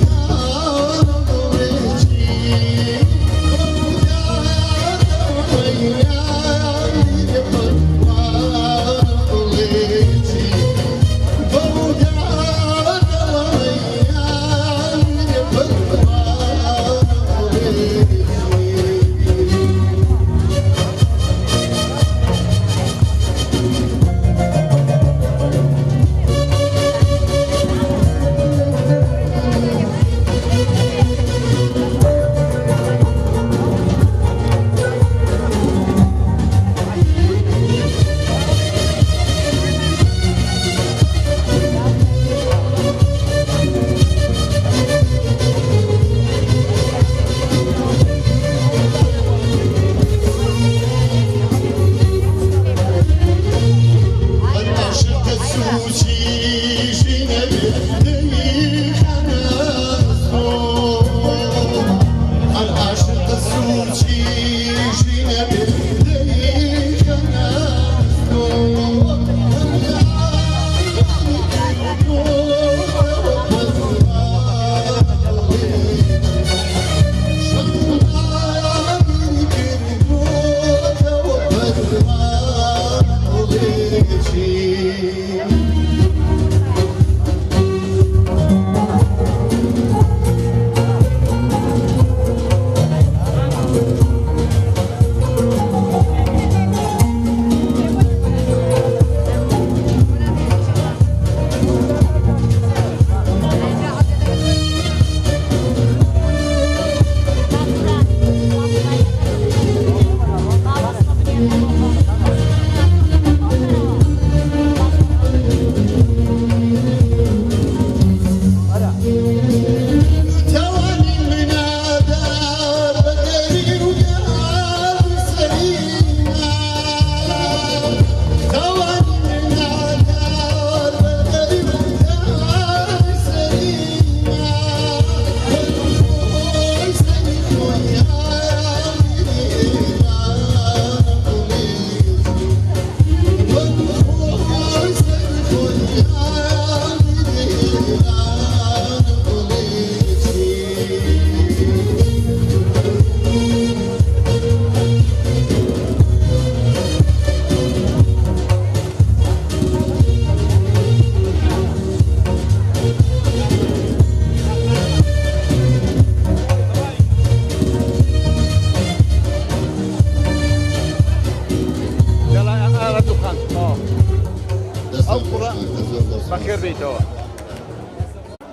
قوڵێکی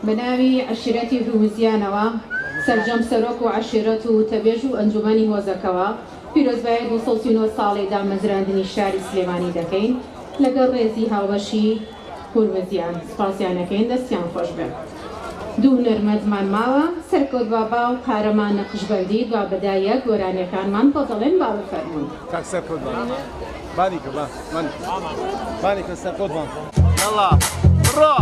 بناوی عشیرەتی هوزیانەوە سەرجەم سەرۆک و عشیرەت و تەبێژ و ئەنجومەنی هۆزەکەوە پیرۆزبایەت 239 ساڵێدا مەزراندنی شاری سلێمانی دەکەین لەگەڵ ڕێزی هاوبەشی هورمزیان سپاسیانەکەین دەستیان خۆش بێت. دوو نەرمەدمان ماوە سەرکەوت بابا و قارەمان نەقشبەندی دوا بەدایە گۆرانیەکانمان بۆ دەڵێن با بفەرمون. تاک سەرکەوت بان. بانی کە با من بانی کە سەرکەوت بان. یاڵا بڕۆ.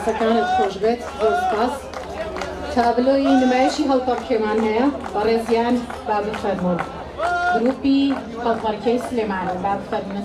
بەڕێزەکانت خۆش بێت زۆر سپاس تابلۆی نمایشی هەڵپەڕکێمان هەیە بەڕێزیان با بفەرمون گروپی هەڵپەڕکێی سلێمانی با بفەرمونە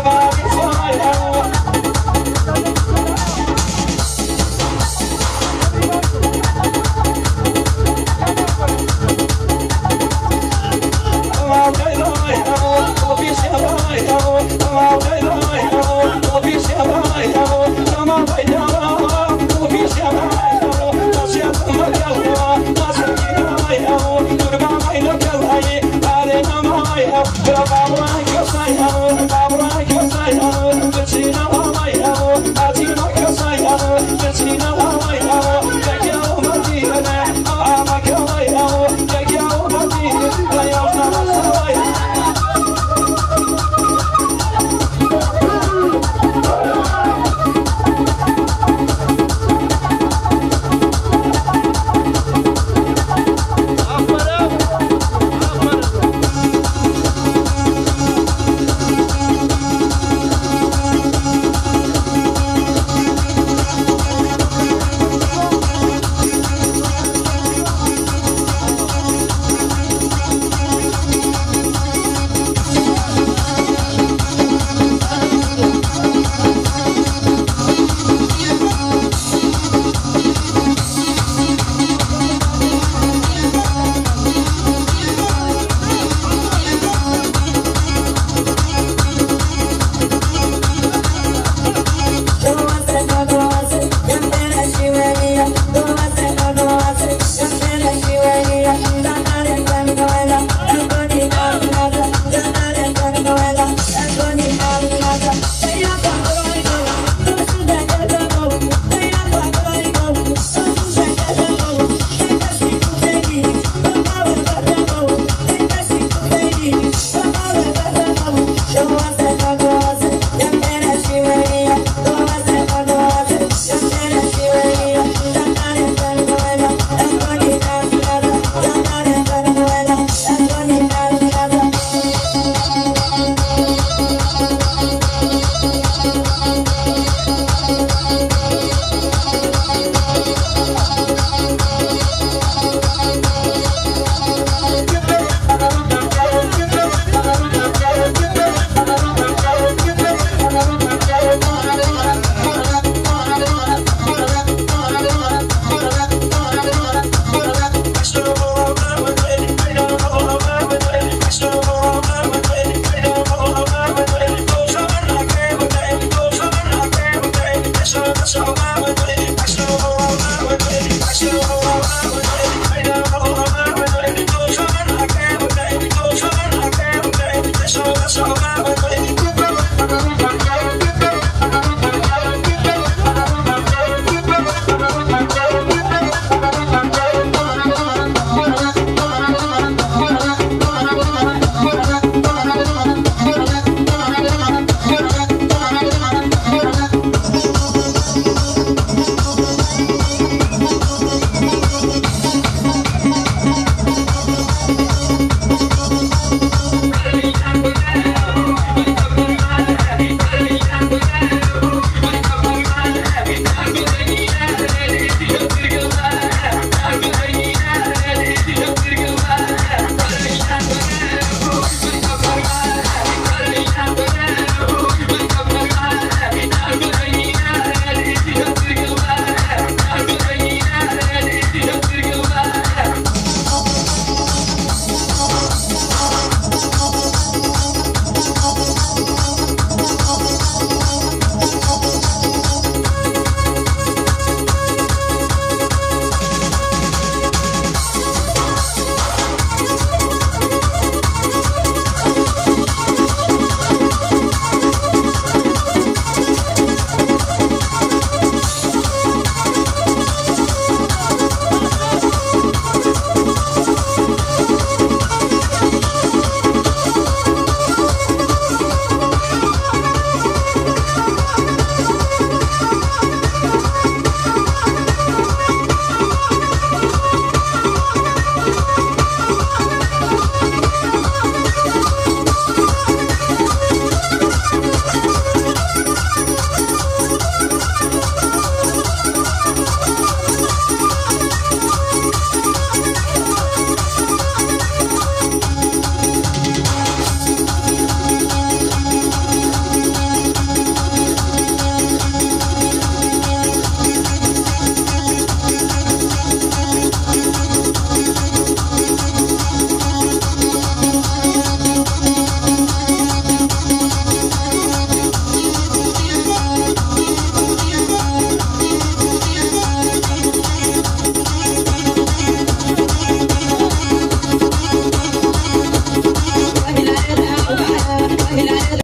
Bye.